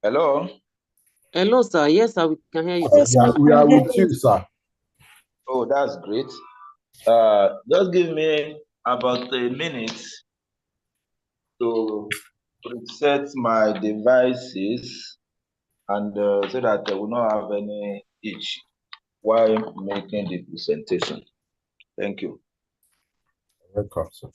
Hello? Hello, sir. Yes, sir, we can hear you. Yeah, we are with you, sir. Oh, that's great. Just give me about a minute to reset my devices and so that I will not have any itch while making the presentation. Thank you. Welcome, sir.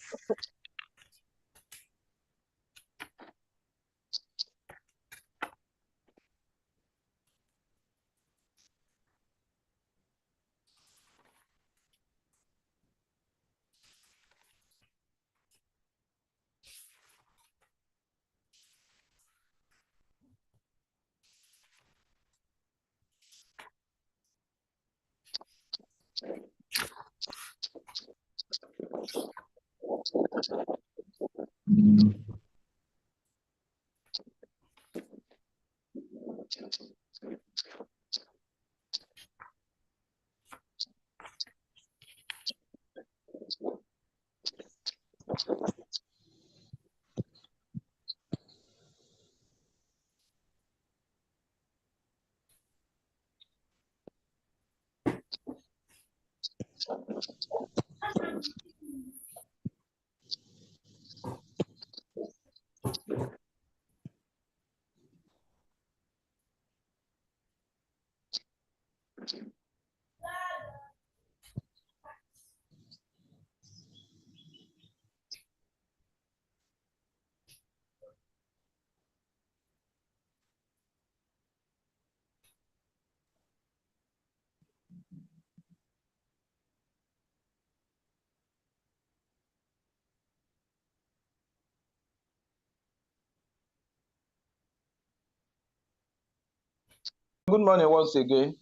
Good morning once again.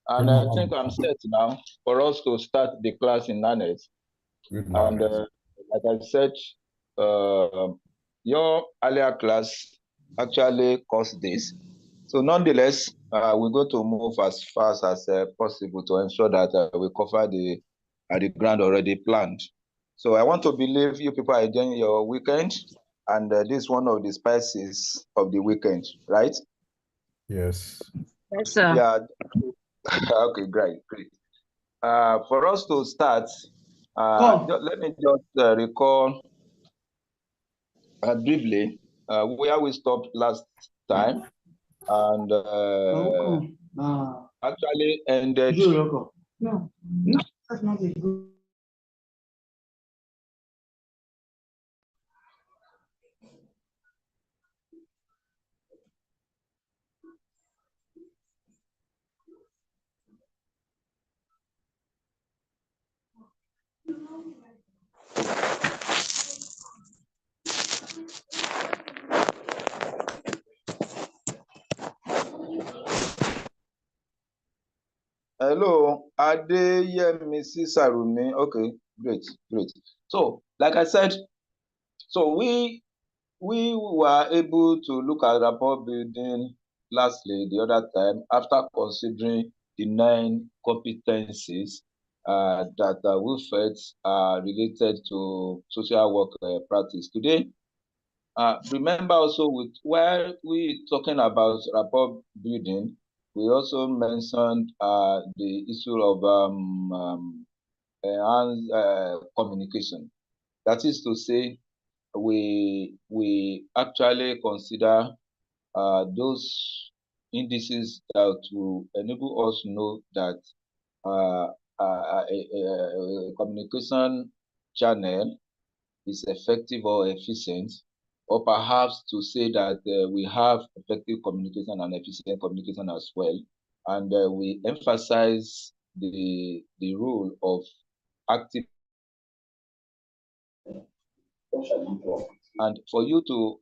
And I think I'm set now for us to start the class in earnest. Good morning. And like I said, your earlier class actually caused this. So nonetheless, we're going to move as fast as possible to ensure that we cover the ground already planned. So I want to believe you people are enjoying your weekend, and this is one of the spices of the weekend, right? Yes. Yes, sir. Yeah. Okay, great. For us to start, let me just recall briefly where we stopped last time, and actually ended. No, that's not a good. Hello, Adeyemi Sarumi. Okay, great. So, like I said, so we were able to look at rapport building lastly the other time after considering the 9 competencies that we felt are related to social work practice. Today, remember also while we talking about rapport building, we also mentioned the issue of communication. That is to say, we actually consider those indices that will enable us to know that a communication channel is effective or efficient, or perhaps to say that we have effective communication and efficient communication as well. And we emphasize the role of active. And for you to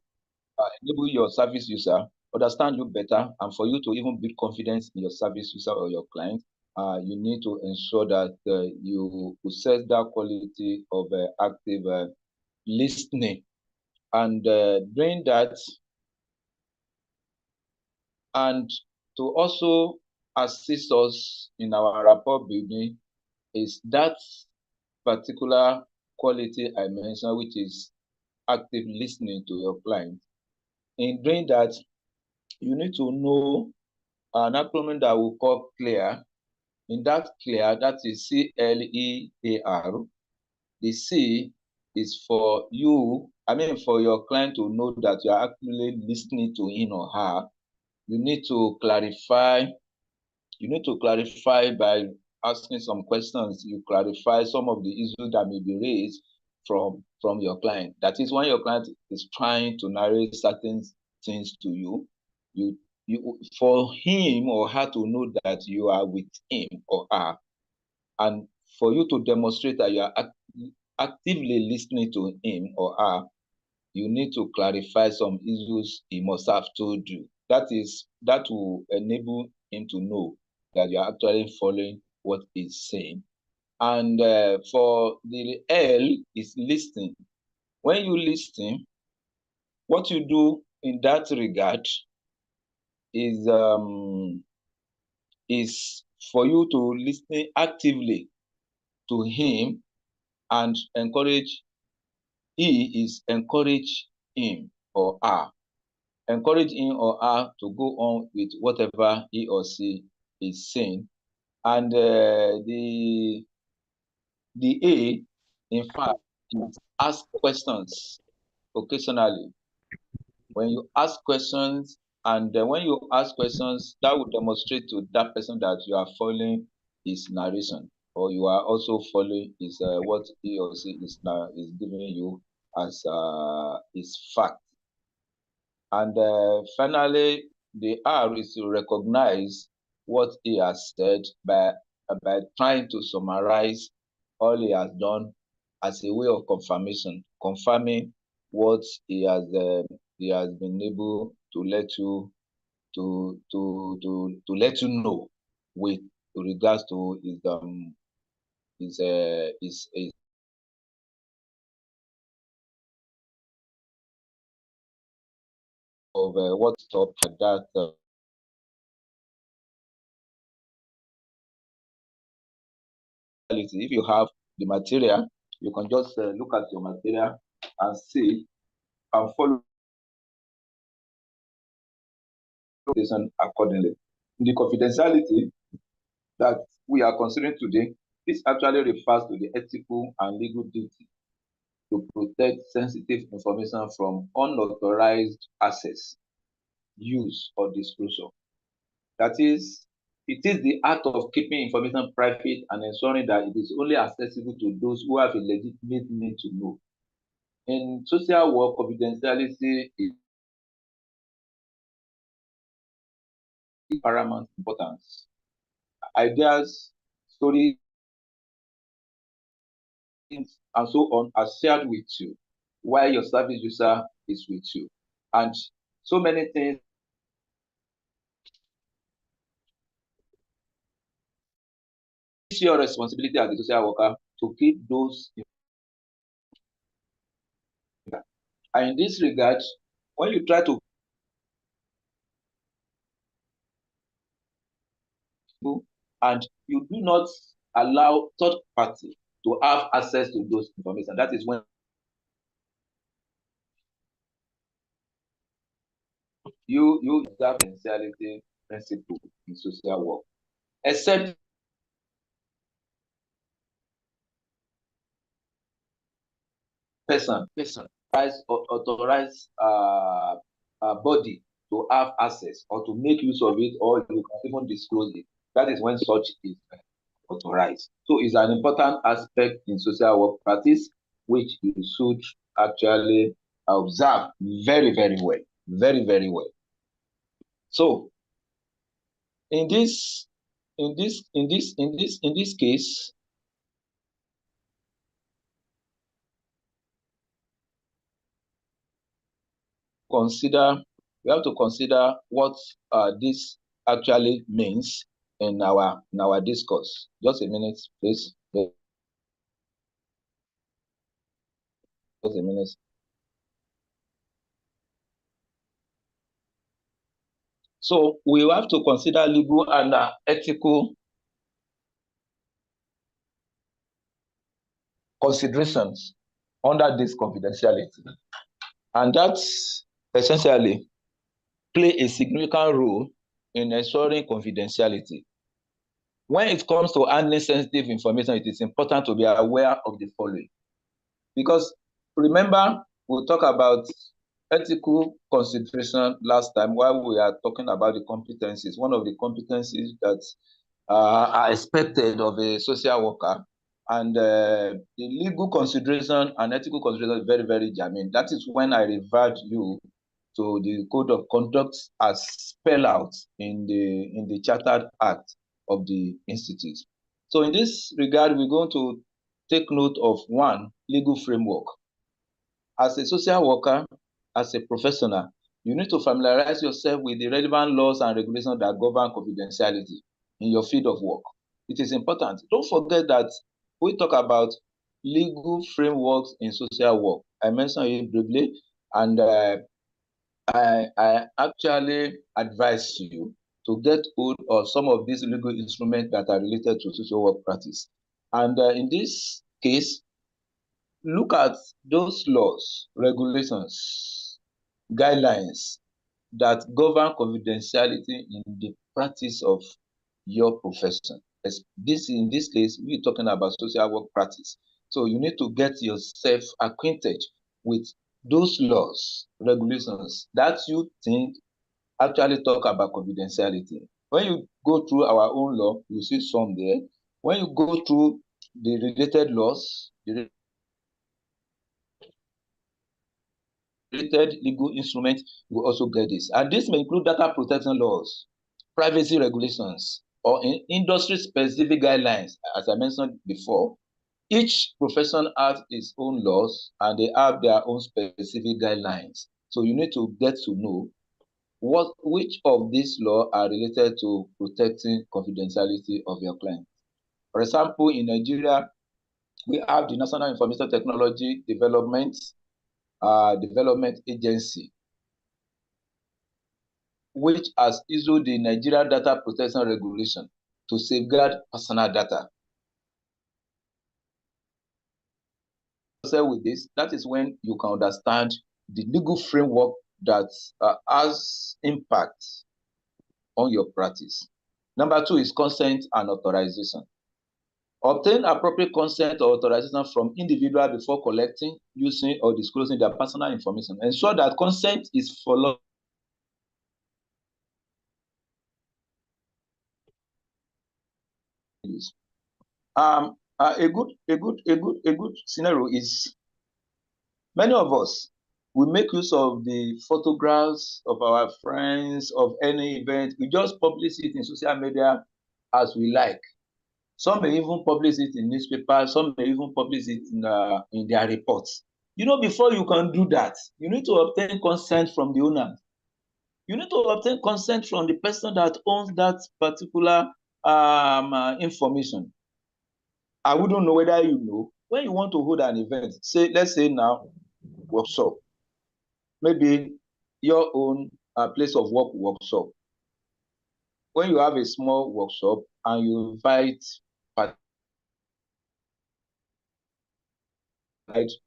enable your service user understand you better, and for you to even build confidence in your service user or your client, you need to ensure that you possess that quality of active listening. And doing that, and to also assist us in our rapport building, is that particular quality I mentioned, which is active listening to your client. In doing that, you need to know an acronym that we call CLEAR. In that CLEAR, that is CLEAR. The C is for you, for your client to know that you are actually listening to him or her. You need to clarify. You need to clarify by asking some questions. You clarify some of the issues that may be raised from your client. That is, when your client is trying to narrate certain things to you, you for him or her to know that you are with him or her, and for you to demonstrate that you are actively listening to him or her, you need to clarify some issues he must have told you. That will enable him to know that you are actually following what he's saying. And for the L is listening. When you listen, what you do in that regard is for you to listen actively to him and encourage. E is encourage him or her. Encourage him or her to go on with whatever he or she is saying. And the A, in fact, is ask questions occasionally. When you ask questions, and when you ask questions, that will demonstrate to that person that you are following his narration, or you are also following his what he or she is giving you as his fact. And finally, the R is to recognize what he has said by trying to summarize all he has done as a way of confirmation, confirming what he has been able to let you let you know with regards to his of what's up at that. If you have the material, you can just look at your material and see and follow accordingly. The confidentiality that we are considering today, this actually refers to the ethical and legal duty to protect sensitive information from unauthorized access, use, or disclosure. That is, it is the act of keeping information private and ensuring that it is only accessible to those who have a legitimate need to know. In social work, confidentiality is paramount importance. Ideas, stories, and so on are shared with you while your service user is with you. And so many things. It's your responsibility as a social worker to keep those. And in this regard, when you try to and you do not allow third party to have access to those information, that is when you observe confidentiality principle in social work, except person authorized body to have access or to make use of it, or you can even disclose it. That is when such is authorized. So it's an important aspect in social work practice, which you should actually observe very, very well. Very, very well. So in this case, we have to consider what this actually means in our discourse. Just a minute, please. Just a minute. So we have to consider legal and ethical considerations under this confidentiality. And that's essentially play a significant role in ensuring confidentiality. When it comes to handling sensitive information, it is important to be aware of the following. Because remember, we'll talk about ethical consideration last time while we are talking about the competencies. One of the competencies that are expected of a social worker, and the legal consideration and ethical consideration is very, very germane. That is when I referred you to the code of conduct as spelled out in the Chartered Act of the Institute. So in this regard, we're going to take note of one, legal framework. As a social worker, as a professional, you need to familiarize yourself with the relevant laws and regulations that govern confidentiality in your field of work. It is important. Don't forget that we talk about legal frameworks in social work. I mentioned it briefly, and I actually advise you to get hold of some of these legal instruments that are related to social work practice. And in this case, look at those laws, regulations, guidelines that govern confidentiality in the practice of your profession. In this case, we're talking about social work practice. So you need to get yourself acquainted with those laws, regulations that you think actually talk about confidentiality. When you go through our own law, you see some there. When you go through the related laws, the related legal instrument, you also get this. And this may include data protection laws, privacy regulations, or industry-specific guidelines, as I mentioned before. Each profession has its own laws, and they have their own specific guidelines. So you need to get to know which of these laws are related to protecting confidentiality of your client. For example, in Nigeria, we have the National Information Technology Development Agency, which has issued the Nigeria Data Protection Regulation to safeguard personal data. With this, that is when you can understand the legal framework that has impact on your practice. Number two is consent and authorization. Obtain appropriate consent or authorization from individuals before collecting, using, or disclosing their personal information. Ensure that consent is followed. A good scenario is many of us we make use of the photographs of our friends of any event. We just publish it in social media as we like. Some may even publish it in newspapers. Some may even publish it in their reports. You know, before you can do that, you need to obtain consent from the owner. You need to obtain consent from the person that owns that particular information. I wouldn't know whether you know, when you want to hold an event, say, let's say now, workshop, maybe your own place of work workshop. When you have a small workshop and you invite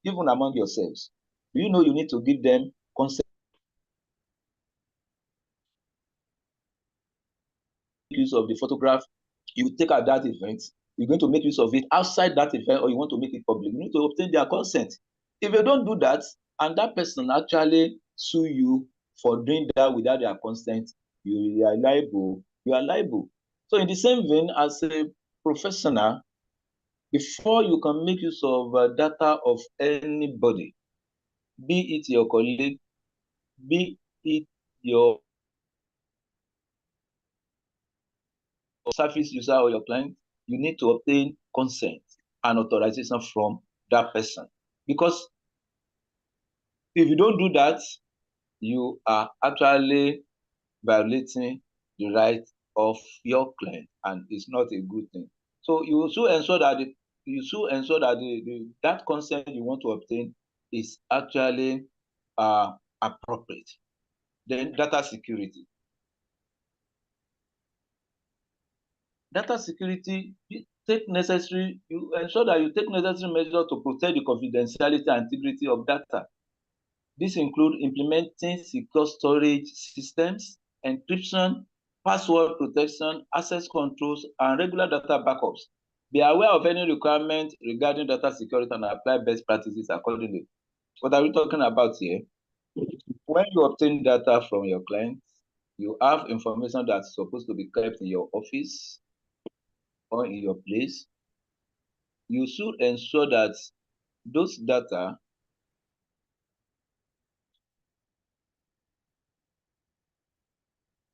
even among yourselves, do you know you need to give them consent? Use of the photograph you take at that event, you're going to make use of it outside that event, or you want to make it public, you need to obtain their consent. If you don't do that, and that person actually sue you for doing that without their consent, you are liable. You are liable. So in the same vein, as a professional, before you can make use of data of anybody, be it your colleague, be it your service user or your client, you need to obtain consent and authorization from that person. Because if you don't do that, you are actually violating the right of your client, and it's not a good thing. So you should ensure that that consent you want to obtain is actually appropriate. Then data security. Data security, you ensure that you take necessary measures to protect the confidentiality and integrity of data. This includes implementing secure storage systems, encryption, password protection, access controls, and regular data backups. Be aware of any requirements regarding data security and apply best practices accordingly. What are we talking about here? When you obtain data from your clients, you have information that's supposed to be kept in your office or in your place. You should ensure that those data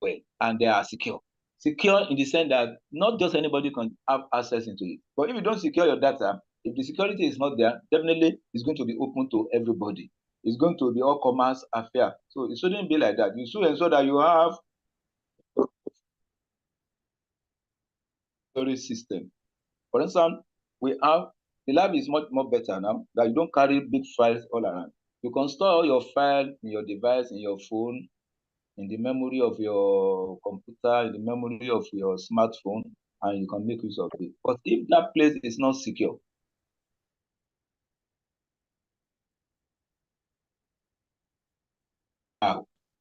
well and they are secure. Secure in the sense that not just anybody can have access into it. But if you don't secure your data, if the security is not there, definitely it's going to be open to everybody. It's going to be all commerce affair. So it shouldn't be like that. You should ensure that you have storage system. For instance, we have the lab is much more better now that you don't carry big files all around. You can store all your file in your device, in your phone, in the memory of your computer, in the memory of your smartphone, and you can make use of it. But if that place is not secure,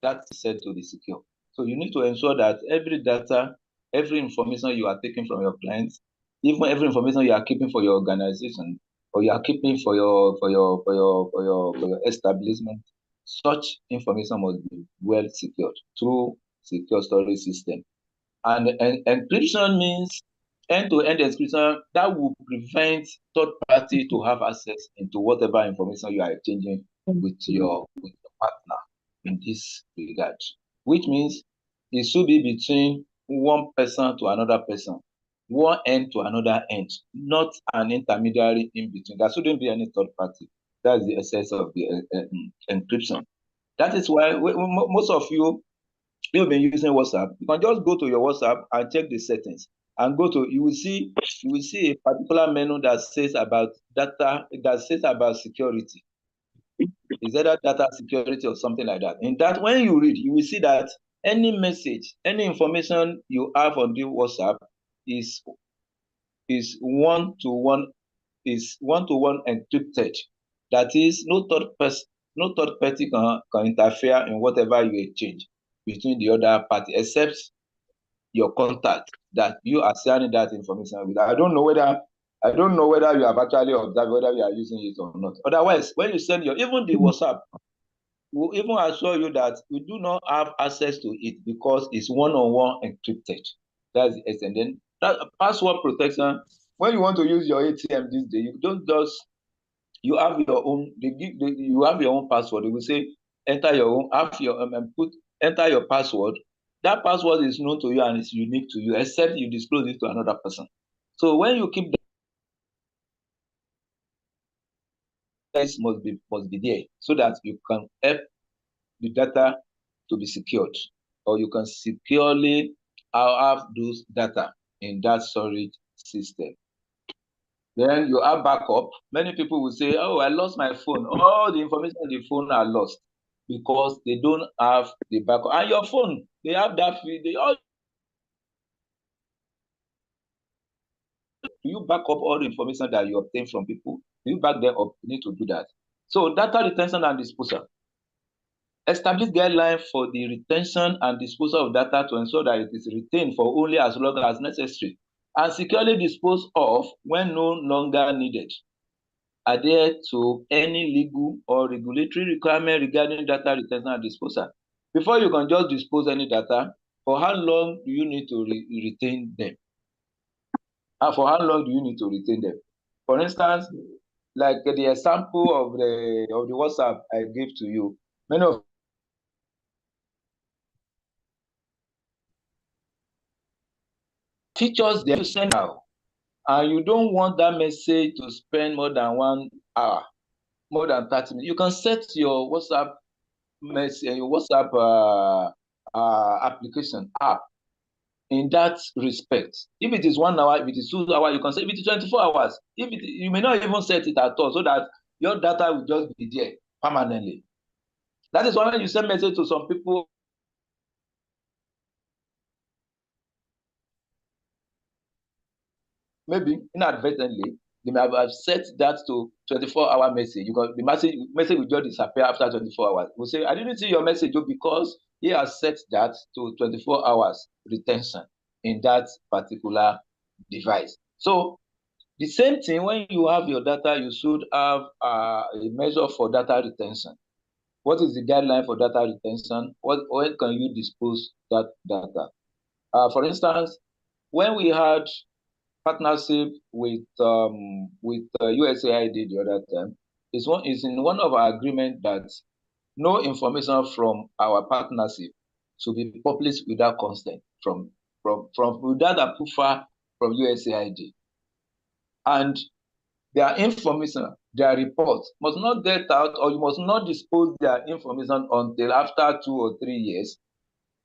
that's said to be secure. So you need to ensure that every data, every information you are taking from your clients, even every information you are keeping for your organization, or you are keeping for your establishment, such information must be well secured through secure storage system. And encryption means end-to-end encryption that will prevent third party to have access into whatever information you are exchanging with your partner in this regard, which means it should be between one person to another person, one end to another end, not an intermediary in between. There shouldn't be any third party. That's the essence of the encryption. That is why most of you've been using WhatsApp. You can just go to your WhatsApp and check the settings and you will see a particular menu that says about data, that says about security. Is either data security or something like that. In that, when you read, you will see that any message, any information you have on the WhatsApp is one-to-one encrypted. That is, no third party can interfere in whatever you exchange between the other party, except your contact that you are sharing that information with. I don't know whether you have actually observed whether you are using it or not. Otherwise, when you send even the WhatsApp, we'll even assure you that we do not have access to it because it's one-on-one encrypted. That's the essence. Then that password protection. When you want to use your ATM this day, you don't just you have your own. You have your own password. They will say enter your own. Enter your password. That password is known to you and is unique to you, except you disclose it to another person. So when you keep that, must be there so that you can help the data to be secured, or you can securely have those data in that storage system. Then you have backup. Many people will say, oh, I lost my phone. All the information on the phone are lost because they don't have the backup. And your phone, they have that. Do you back up all the information that you obtain from people? Do you back them up? You need to do that. So data retention and disposal. Establish guidelines for the retention and disposal of data to ensure that it is retained for only as long as necessary and securely disposed of when no longer needed. Adhere to any legal or regulatory requirement regarding data retention and disposal. Before you can just dispose any data, for how long do you need to retain them? And for how long do you need to retain them? For instance, like the example of the WhatsApp I gave to you, many of features they send out, and you don't want that message to spend more than 1 hour, more than 30 minutes. You can set your WhatsApp message, your WhatsApp application app in that respect. If it is 1 hour, if it is 2 hours, you can say if it is 24 hours. You may not even set it at all, so that your data will just be there permanently. That is why when you send message to some people, maybe inadvertently, They may have set that to 24-hour message. The message will just disappear after 24 hours. We'll say, I didn't see your message because he has set that to 24 hours retention in that particular device. So the same thing, when you have your data, you should have a measure for data retention. What is the guideline for data retention? When can you dispose that data? For instance, when we had partnership with USAID the other time, is in one of our agreements that no information from our partnership should be published without consent without approval from USAID. And their information, their reports must not get out, or you must not dispose their information until after 2 or 3 years.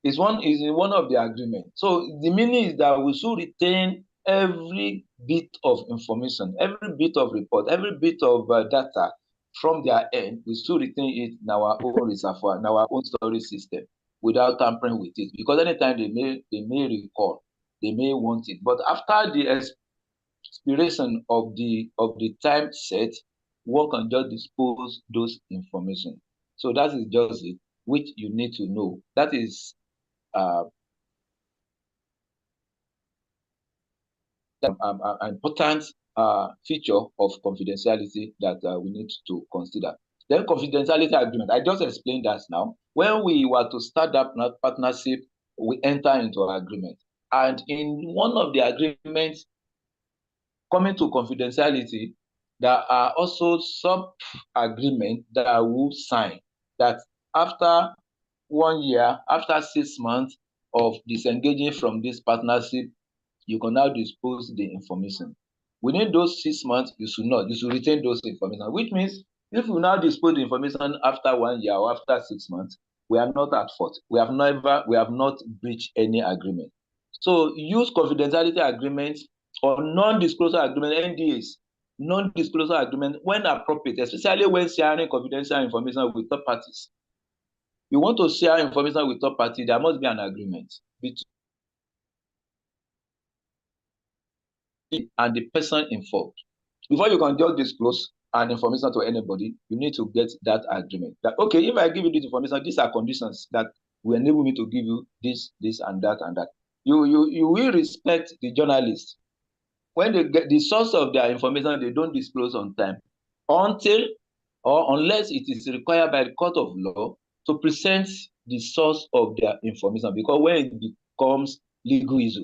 Is in one of the agreements. So the meaning is that we should retain every bit of information, every bit of report, every bit of data from their end. We should retain it in our own reservoir, in our own storage system, without tampering with it. Because anytime they may recall, they may want it. But after the expiration of the time set, one can just dispose those information. So that is just it, which you need to know. That is an important feature of confidentiality that we need to consider. Then confidentiality agreement. I just explained that now. When we were to start that partnership, we enter into an agreement. And in one of the agreements coming to confidentiality, there are also sub-agreements that I will sign that after 1 year, after 6 months of disengaging from this partnership, you can now dispose the information. Within those 6 months, you should retain those information, which means if you now dispose the information after 1 year or after 6 months, we are not at fault. We have not breached any agreement. So use confidentiality agreements or non-disclosure agreement, NDAs, non-disclosure agreement when appropriate, especially when sharing confidential information with third parties. You want to share information with third party, there must be an agreement between and the person involved. Before you can just disclose an information to anybody, you need to get that agreement. That, okay, if I give you this information, these are conditions that will enable me to give you this, and that, and that. You will respect the journalist. When they get the source of their information, they don't disclose on time until or unless it is required by the court of law to present the source of their information, because when it becomes legal issue,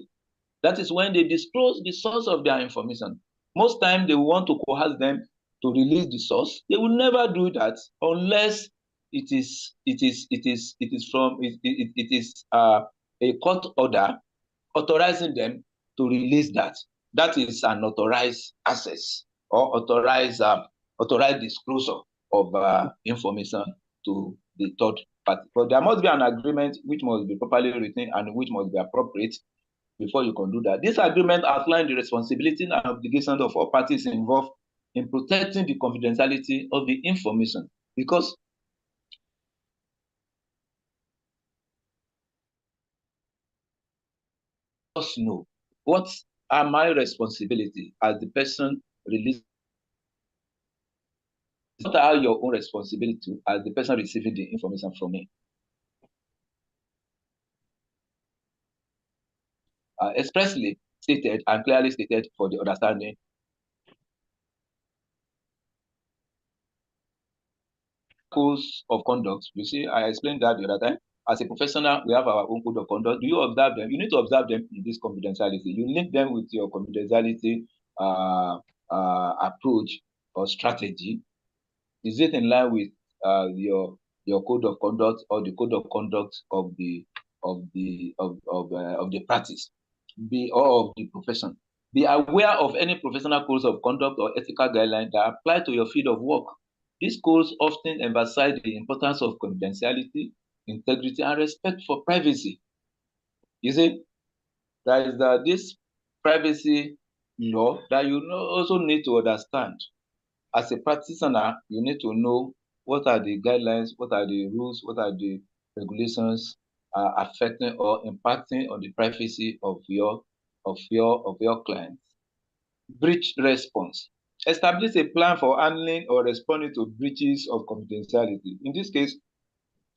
that is when they disclose the source of their information. Most times they want to coerce them to release the source. They will never do that unless it is a court order authorizing them to release that. That is an authorized access or authorized disclosure of information to the third party. But there must be an agreement which must be properly written and which must be appropriate before you can do that. This agreement outlines the responsibility and obligations of all parties involved in protecting the confidentiality of the information, because must know what are my responsibility as the person released. What are your own responsibility as the person receiving the information from me? Expressly stated and clearly stated for the understanding. Codes of conduct. You see, I explained that the other time. As a professional, we have our own code of conduct. Do you observe them? You need to observe them in this confidentiality. You link them with your confidentiality approach or strategy. Is it in line with your code of conduct or the code of conduct of the practice, or of the profession? Be aware of any professional codes of conduct or ethical guidelines that apply to your field of work. These codes often emphasize the importance of confidentiality, integrity, and respect for privacy. You see, there is this privacy law that you also need to understand. As a practitioner, you need to know what are the guidelines, what are the rules, what are the regulations affecting or impacting on the privacy of your clients. Breach response. establish a plan for handling or responding to breaches of confidentiality. In this case,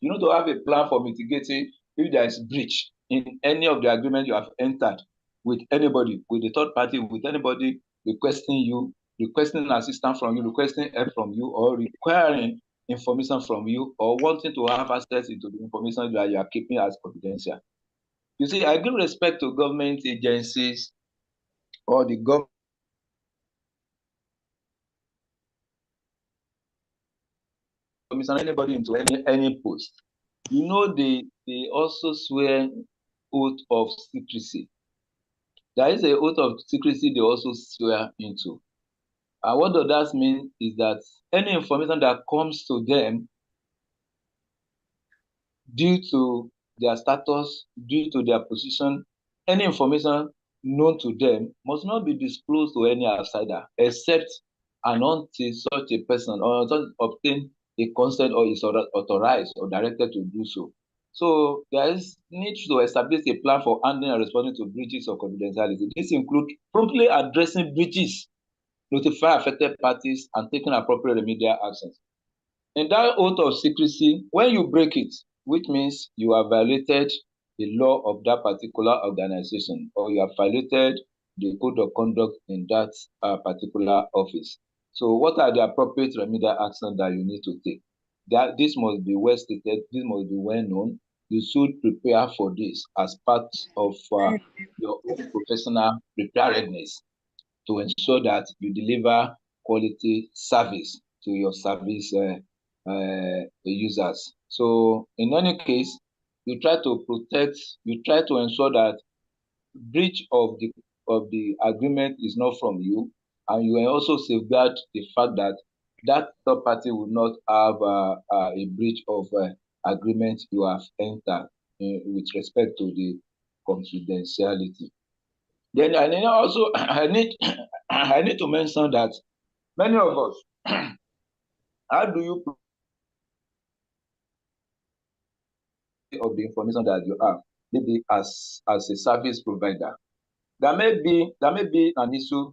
you need to have a plan for mitigating if there is breach in any of the agreement you have entered with anybody, with the third party, with anybody requesting you, requesting assistance from you, requesting help from you, or requiring information from you, or wanting to have access into the information that you are keeping as confidential. You see, I give respect to government agencies or the government. Commission anybody into any post. You know, they also swear oath of secrecy. There is a oath of secrecy they also swear into. And what does that mean is that any information that comes to them due to their status, due to their position, any information known to them must not be disclosed to any outsider, except and until such a person or obtain a consent or is authorized or directed to do so. So there is need to establish a plan for handling and responding to breaches of confidentiality. This includes promptly addressing breaches, notify affected parties, and taking appropriate remedial actions. In that oath of secrecy, when you break it, which means you have violated the law of that particular organization, or you have violated the code of conduct in that particular office. So what are the appropriate remedial actions that you need to take? This must be well stated, this must be well known. You should prepare for this as part of your own professional preparedness to ensure that you deliver quality service to your service users. So in any case, you try to protect, you try to ensure that breach of the agreement is not from you, and you will also safeguard the fact that that third party will not have a breach of agreement you have entered with respect to the confidentiality. Then I need also I need to mention that many of us, how do you of the information that you have, maybe as a service provider? There may be an issue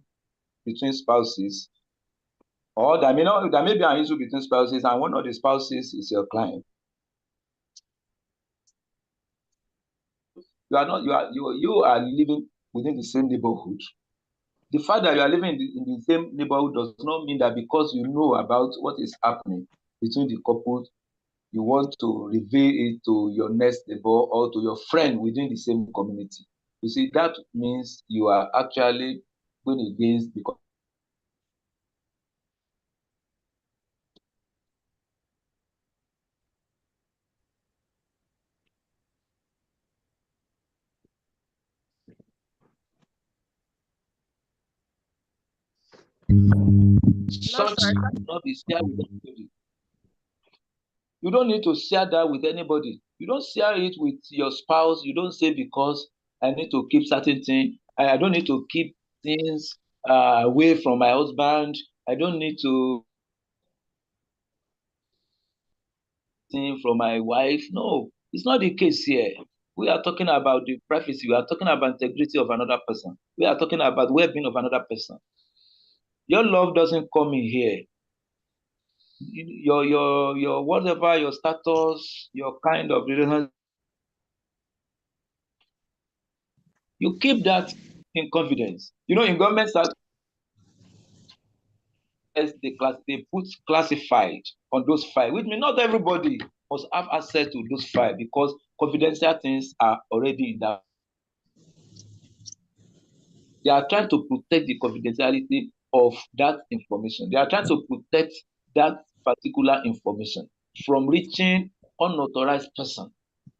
between spouses, or there may be an issue between spouses, and one of the spouses is your client. You are living within the same neighborhood. The fact that you are living in the same neighborhood does not mean that because you know about what is happening between the couple, you want to reveal it to your next neighbor or to your friend within the same community. You see, that means you are actually going against the such not be shared with anybody. You don't need to share that with anybody. You don't share it with your spouse. You don't say because I need to keep certain things. I don't need to keep things away from my husband. I don't need to from my wife. No, it's not the case here. We are talking about the privacy. We are talking about integrity of another person. We are talking about well-being of another person. Your love doesn't come in here. Your whatever, your status, your kind of relationship, you keep that in confidence. You know, in government they put classified on those files, which means not everybody must have access to those files because confidential things are already in that. They are trying to protect the confidentiality of that information. They are trying to protect that particular information from reaching unauthorized person.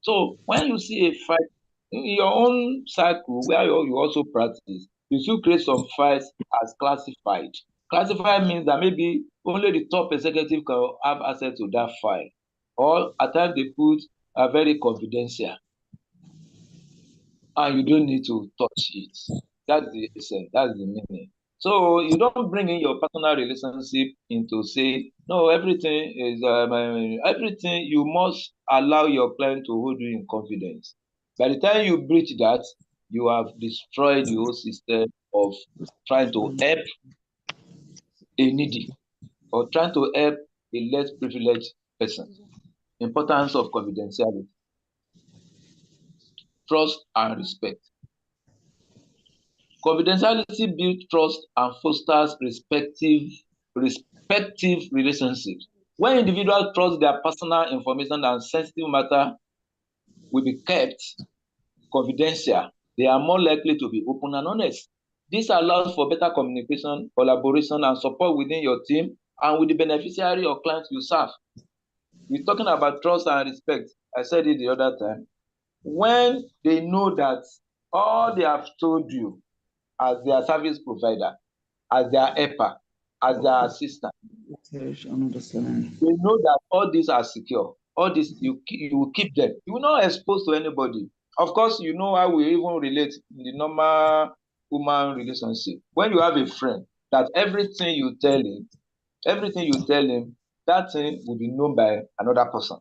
So when you see a file in your own cycle where you also practice, you should create some files as classified. Classified means that maybe only the top executive can have access to that file. Or at times they put a very confidential. And you don't need to touch it. That's the essence, that's the meaning. So you don't bring in your personal relationship into say, no, everything is everything you must allow your client to hold you in confidence. By the time you breach that, you have destroyed the whole system of trying to help a needy or trying to help a less privileged person. Importance of confidentiality, trust and respect. Confidentiality builds trust and fosters respective relationships. When individuals trust their personal information and sensitive matter will be kept confidential, they are more likely to be open and honest. This allows for better communication, collaboration, and support within your team and with the beneficiary or client you serve. We're talking about trust and respect. I said it the other time. When they know that all they have told you as their service provider, as their helper, as their assistant, they know that all these are secure. All this, you will keep them. You will not expose to anybody. Of course, you know how we even relate in the normal human relationship. When you have a friend, that everything you tell him, that thing will be known by another person.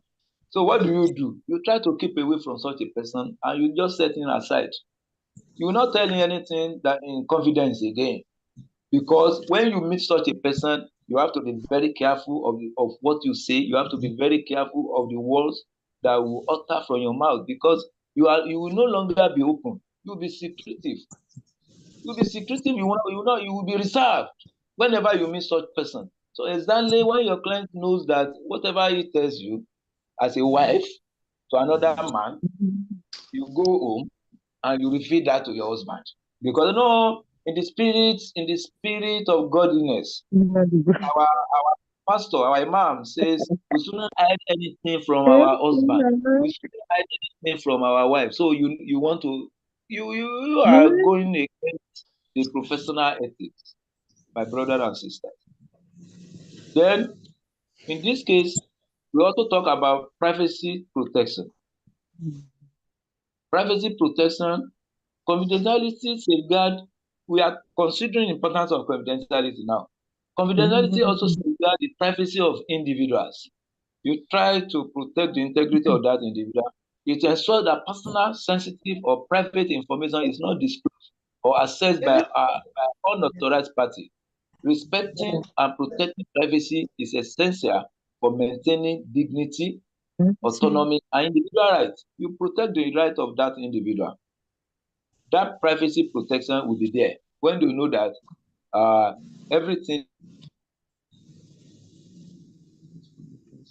So what do? You try to keep away from such a person and you just set him aside. You will not tell him anything that in confidence again. Because when you meet such a person, you have to be very careful of what you say. You have to be very careful of the words that will utter from your mouth, because you will no longer be open. You will be secretive. You will be reserved whenever you meet such person. So exactly when your client knows that whatever he tells you as a wife to another man, you go home and you reveal that to your husband. Because no, in the spirit of godliness, our pastor, our imam says we shouldn't hide anything from our husband. We shouldn't hide anything from our wife. So you are going against the professional ethics, my brother and sister. Then, in this case, we also talk about privacy protection. Privacy protection, confidentiality safeguard. We are considering the importance of confidentiality now. Confidentiality also safeguards the privacy of individuals. You try to protect the integrity of that individual. It ensures that personal, sensitive, or private information is not disclosed or accessed by an unauthorized party. Respecting and protecting privacy is essential for maintaining dignity, autonomy, and individual rights. You protect the right of that individual. That privacy protection will be there when you know that everything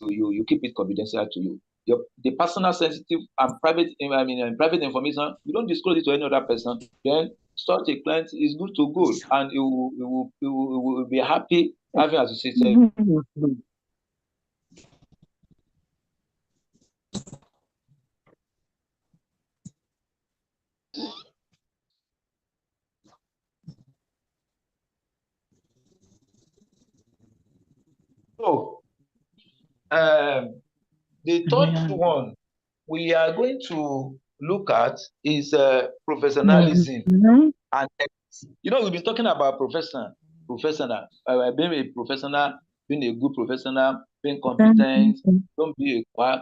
you keep it confidential to you. The personal, sensitive, and private information, you don't disclose it to any other person. Then such a client is good to go, and you will be happy having associated. So, the third one we are going to look at is professionalism and ethics. We've been talking about professional, being a professional, being a good professional, being competent, don't be a quack.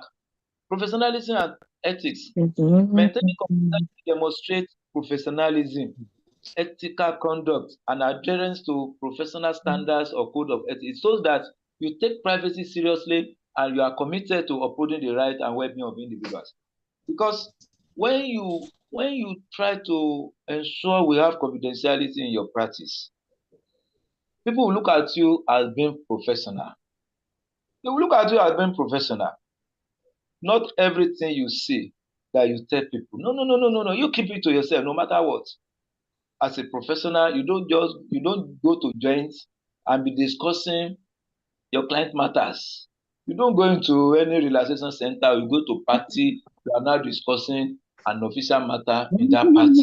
Professionalism and ethics. Maintaining competency demonstrates professionalism, ethical conduct, and adherence to professional standards or code of ethics. It shows that you take privacy seriously and you are committed to upholding the right and well-being of individuals. Because when you try to ensure we have confidentiality in your practice, people will look at you as being professional. They will look at you as being professional. Not everything you see that you tell people. No. You keep it to yourself no matter what. As a professional, you don't go to joints and be discussing your client matters. You don't go into any relaxation center, you go to party, you are now discussing an official matter in that party.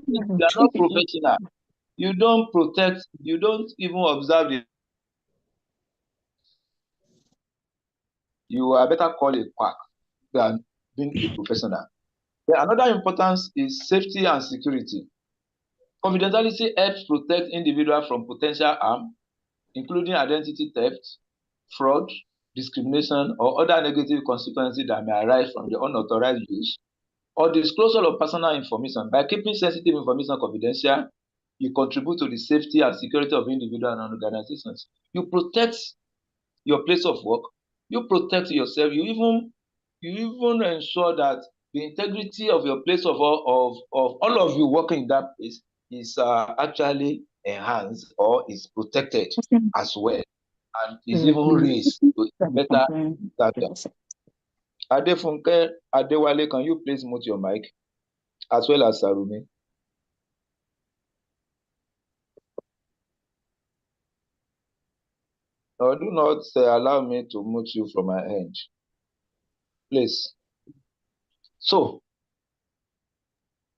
You are not professional. You don't protect, you don't even observe the. You are better called a quack than being a professional. Another importance is safety and security. Confidentiality helps protect individuals from potential harm, including identity theft, fraud, discrimination, or other negative consequences that may arise from the unauthorized use or disclosure of personal information. By keeping sensitive information confidential, You contribute to the safety and security of individuals and organizations. You protect your place of work. You protect yourself. You even ensure that the integrity of your place of all of you working in that place is actually enhanced or is protected as well, and is even raised to better standard. Adefunke Adewale, can you please mute your mic, as well as Sarumi? No, do not allow me to mute you from my end, please. So,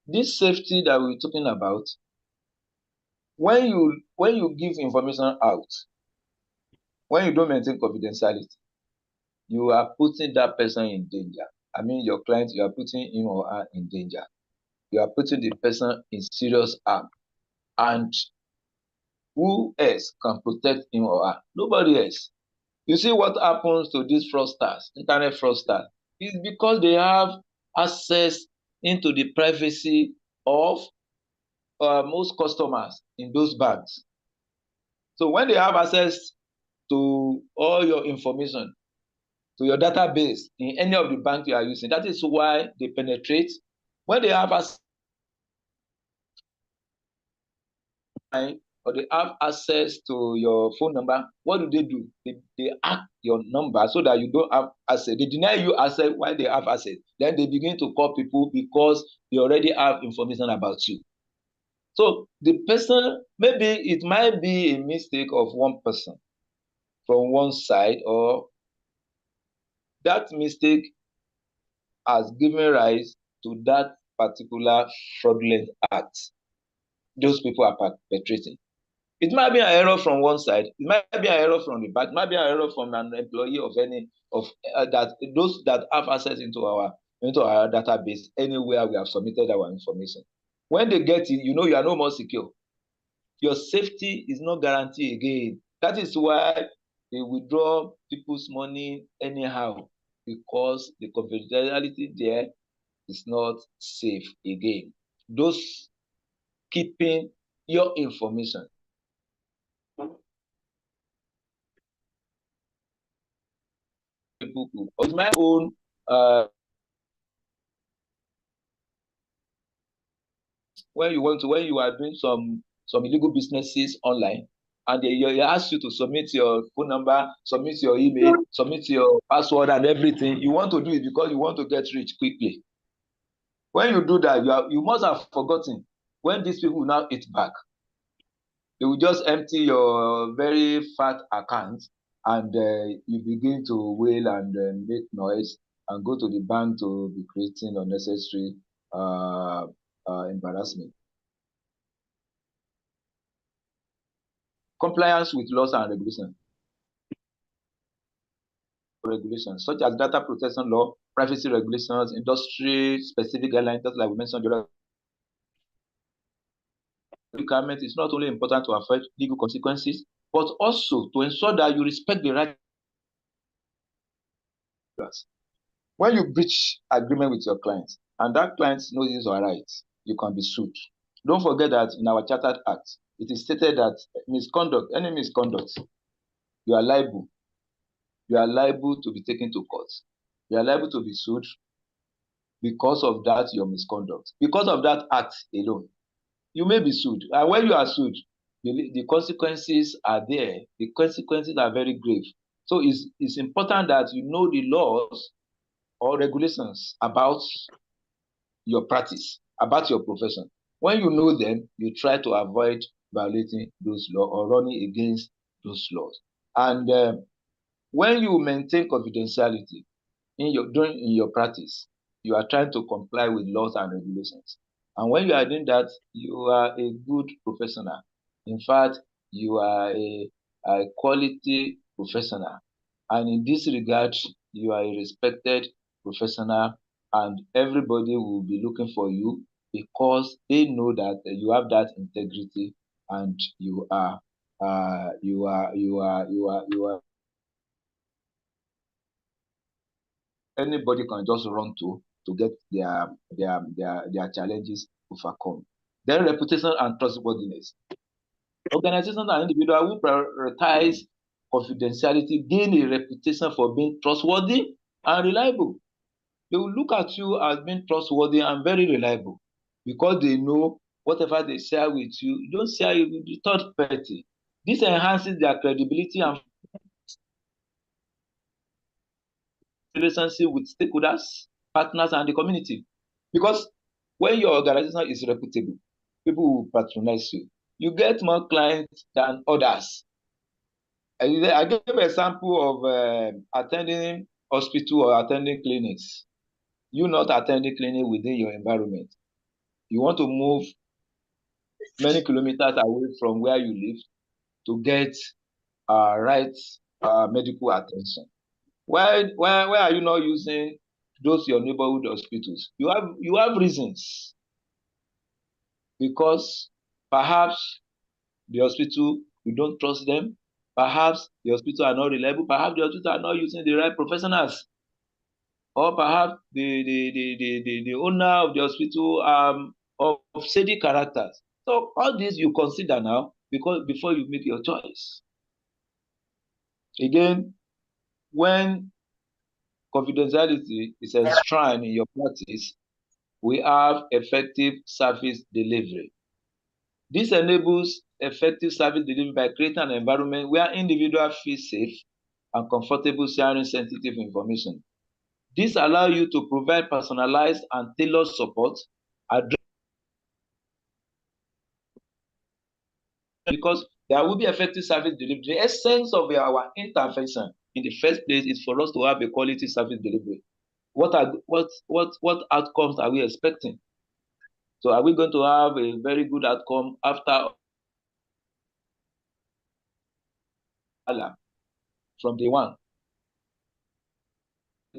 this safety that we're talking about, when you give information out, when you don't maintain confidentiality, you are putting that person in danger. I mean, your client, you are putting him or her in danger. You are putting the person in serious harm. And who else can protect him or her? Nobody else. You see what happens to these fraudsters, internet fraudsters, is because they have access into the privacy of most customers in those banks. So when they have access to all your information, to your database in any of the banks you are using, that is why they penetrate. When they have access or they have access to your phone number, what do? They hack your number so that you don't have access. They deny you access while they have access. Then they begin to call people because they already have information about you. So the person, maybe it might be a mistake of one person from one side, or that mistake has given rise to that particular fraudulent act those people are perpetrating. It might be an error from one side, it might be an error from the back, it might be an error from an employee of any of that those that have access into our database anywhere we have submitted our information. When they get it, you know you are no more secure. Your safety is not guaranteed again. That is why they withdraw people's money anyhow, because the confidentiality there is not safe again. Those keeping your information. People could, it's my own when you are doing some illegal businesses online, and they ask you to submit your phone number, submit your email, submit your password and everything. You want to do it because you want to get rich quickly. When you do that, you must have forgotten when these people will now eat back. They will just empty your very fat account, and you begin to wail and make noise and go to the bank to be creating unnecessary embarrassment. Compliance with laws and regulations such as data protection law, privacy regulations, industry-specific guidelines, like we mentioned. Requirement is not only important to avoid legal consequences, but also to ensure that you respect the rights. When you breach agreement with your client, and that client knows his or rights, you can be sued. Don't forget that in our Chartered Act, it is stated that any misconduct, you are liable. You are liable to be taken to court. You are liable to be sued because of that, your misconduct. Because of that act alone, you may be sued. And when you are sued, the consequences are there. The consequences are very grave. So it's important that you know the laws or regulations about your practice, about your profession. When you know them, you try to avoid violating those laws or running against those laws. And when you maintain confidentiality in your practice, you are trying to comply with laws and regulations. And when you are doing that, you are a good professional. In fact, you are a quality professional. And in this regard, you are a respected professional, and everybody will be looking for you because they know that you have that integrity, and you are anybody can just run to get their challenges overcome. Then reputation and trustworthiness. Organizations and individuals who prioritize confidentiality gain a reputation for being trustworthy and reliable. They will look at you as being trustworthy and very reliable because they know whatever they share with you, you don't share it with the third party. This enhances their credibility and relationship with stakeholders, partners, and the community. Because when your organization is reputable, people will patronize you. You get more clients than others. I gave an example of attending hospital or attending clinics. You not attending clinic within your environment. You want to move many kilometers away from where you live to get right medical attention. Why are you not using those your neighborhood hospitals? You have reasons. Because perhaps the hospital, you don't trust them. Perhaps the hospital are not reliable. Perhaps the hospital are not using the right professionals. Or perhaps the owner of the hospital of shady characters. So all these you consider now because before you make your choice. Again, when confidentiality is enshrined in your practice, we have effective service delivery. This enables effective service delivery by creating an environment where individuals feel safe and comfortable sharing sensitive information. This allows you to provide personalized and tailored support because there will be effective service delivery. The essence of our intervention in the first place is for us to have a quality service delivery. What outcomes are we expecting? So are we going to have a very good outcome after from day one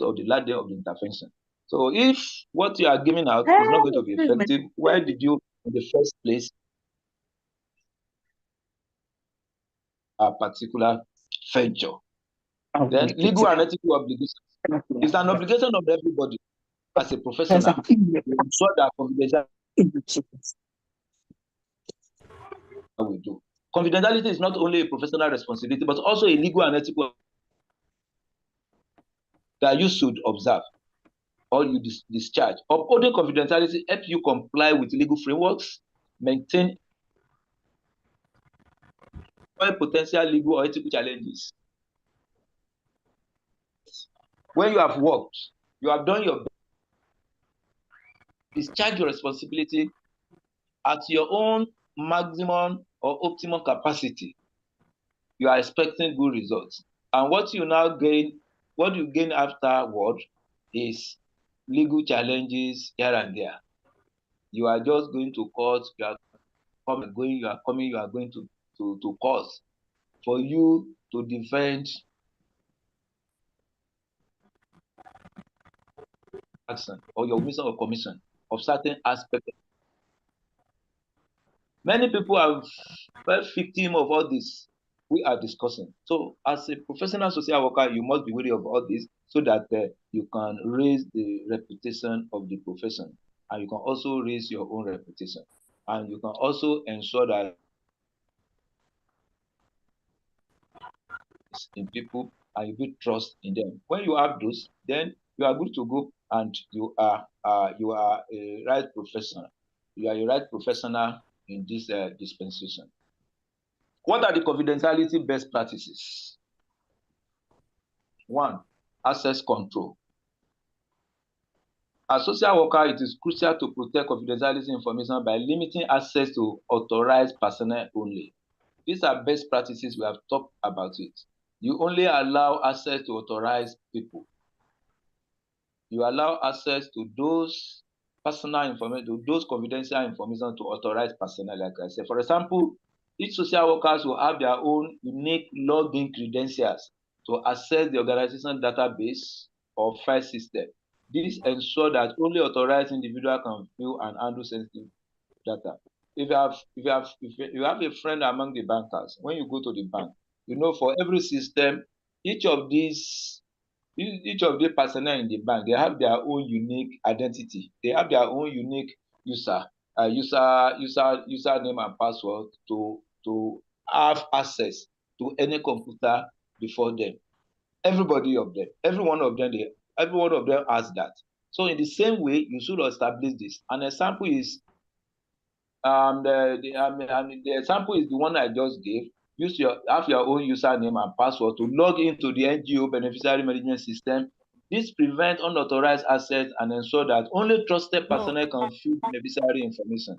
of the last day of the intervention? So if what you are giving out is not going to be effective, why did you in the first place a particular venture? Then legal and ethical obligations. It's an obligation of everybody as a professional to ensure that confidentiality we do. Confidentiality is not only a professional responsibility, but also a legal and ethical that you should observe or you discharge. Upholding confidentiality helps you comply with legal frameworks, maintain potential legal or ethical challenges. When you have worked, you have done your best, discharge your responsibility at your own maximum or optimum capacity. You are expecting good results. And what you now gain, what you gain afterward is legal challenges here and there. You are just going to court, you are going to court for you to defend action or your omission or commission of certain aspects. Many people have fell victim of all this we are discussing. So as a professional social worker, you must be wary of all this so that you can raise the reputation of the profession, and you can also raise your own reputation, and you can also ensure that in people and you build trust in them. When you have those, then you are good to go, and you are a right professional. You are a right professional in this dispensation. What are the confidentiality best practices? 1, access control. As social worker, it is crucial to protect confidentiality information by limiting access to authorized personnel only. These are best practices. We have talked about it. You only allow access to authorized people. You allow access to those personal information, to those confidential information to authorized personnel, like I said. For example, each social workers will have their own unique login credentials to access the organization database or file system. This ensures that only authorized individuals can view and handle sensitive data. If you have a friend among the bankers, when you go to the bank, you know for every system, each of the personnel in the bank, they have their own unique identity. They have their own unique user. username and password to have access to any computer before them. Every one of them, every one of them has that. So in the same way, you should establish this. An example is the example is the one I just gave. Have your own username and password to log into the NGO beneficiary management system. This prevents unauthorized access and ensure that only trusted personnel can view beneficiary information.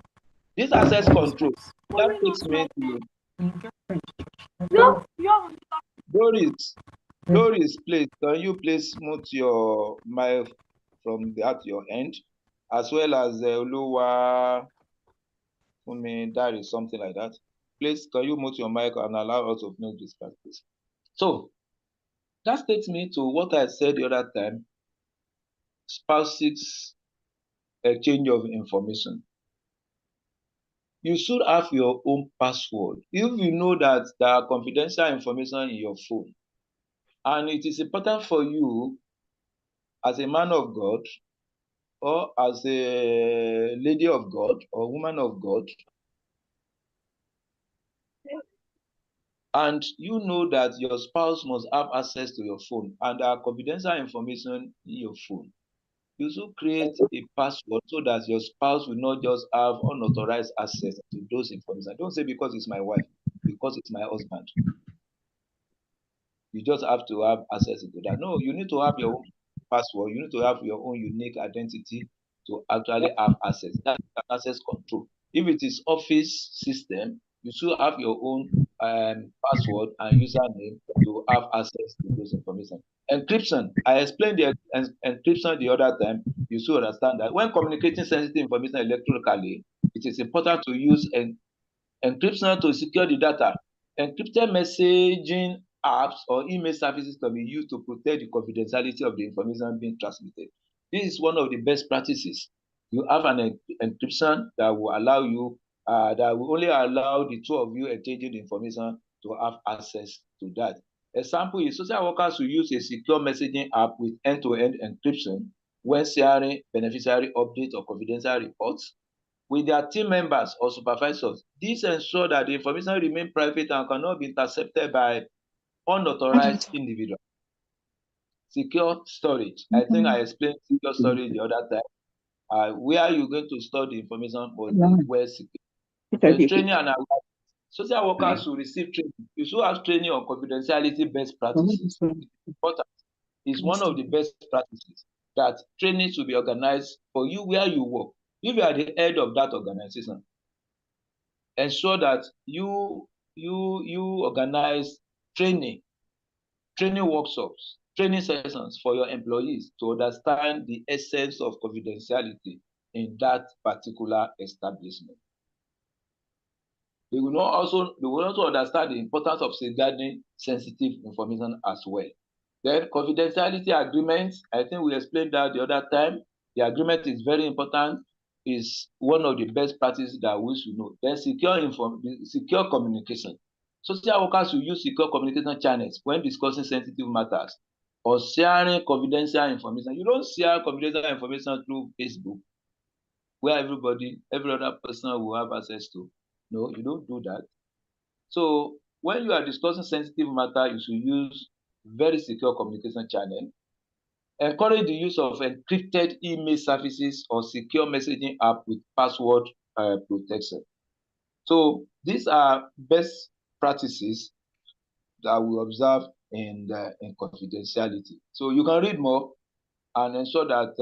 This access control, that takes me to Doris, please, can you please mute your mic from at your end, as well as Oluwa, that is something like that. Please, can you mute your mic and allow us to finish this practice? So, that takes me to what I said the other time, spouses exchange of information. You should have your own password. If you know that there are confidential information in your phone, and it is important for you as a man of God or as a lady of God or woman of God, and you know that your spouse must have access to your phone and there are confidential information in your phone, you should create a password so that your spouse will not just have unauthorized access to those information. Don't say because it's my wife, because it's my husband. You just have to have access to that. No, you need to have your own password. You need to have your own unique identity to actually have access. That's access control. If it is office system, you should have your own password and username to have access to those information. Encryption. I explained the encryption the other time. You should understand that when communicating sensitive information electronically, it is important to use encryption to secure the data. Encrypted messaging apps or email services can be used to protect the confidentiality of the information being transmitted. This is one of the best practices. You have an encryption that will allow you, that will only allow the two of you exchanging the information to have access to that. Example is social workers who use a secure messaging app with end-to-end encryption when sharing beneficiary updates or confidential reports with their team members or supervisors. This ensures that the information remains private and cannot be intercepted by unauthorized individuals. Secure storage. I think I explained secure storage the other time. Where you're going to store the information must be well secure. Training and awareness. Social workers should receive training. You should have training on confidentiality best practices. It's important. It's one of the best practices that training should be organized for you where you work. If you are the head of that organization, ensure that you organize training workshops, training sessions for your employees to understand the essence of confidentiality in that particular establishment. They will also understand the importance of safeguarding sensitive information as well. Then confidentiality agreements, I think we explained that the other time. The agreement is very important, is one of the best practices that we should know. Then secure communication. Social workers will use secure communication channels when discussing sensitive matters or sharing confidential information. You don't share confidential information through Facebook, where every other person will have access to. No, you don't do that. So when you are discussing sensitive matter, you should use very secure communication channel. Encourage the use of encrypted email services or secure messaging app with password protection. So these are best practices that we observe in confidentiality. So you can read more and ensure that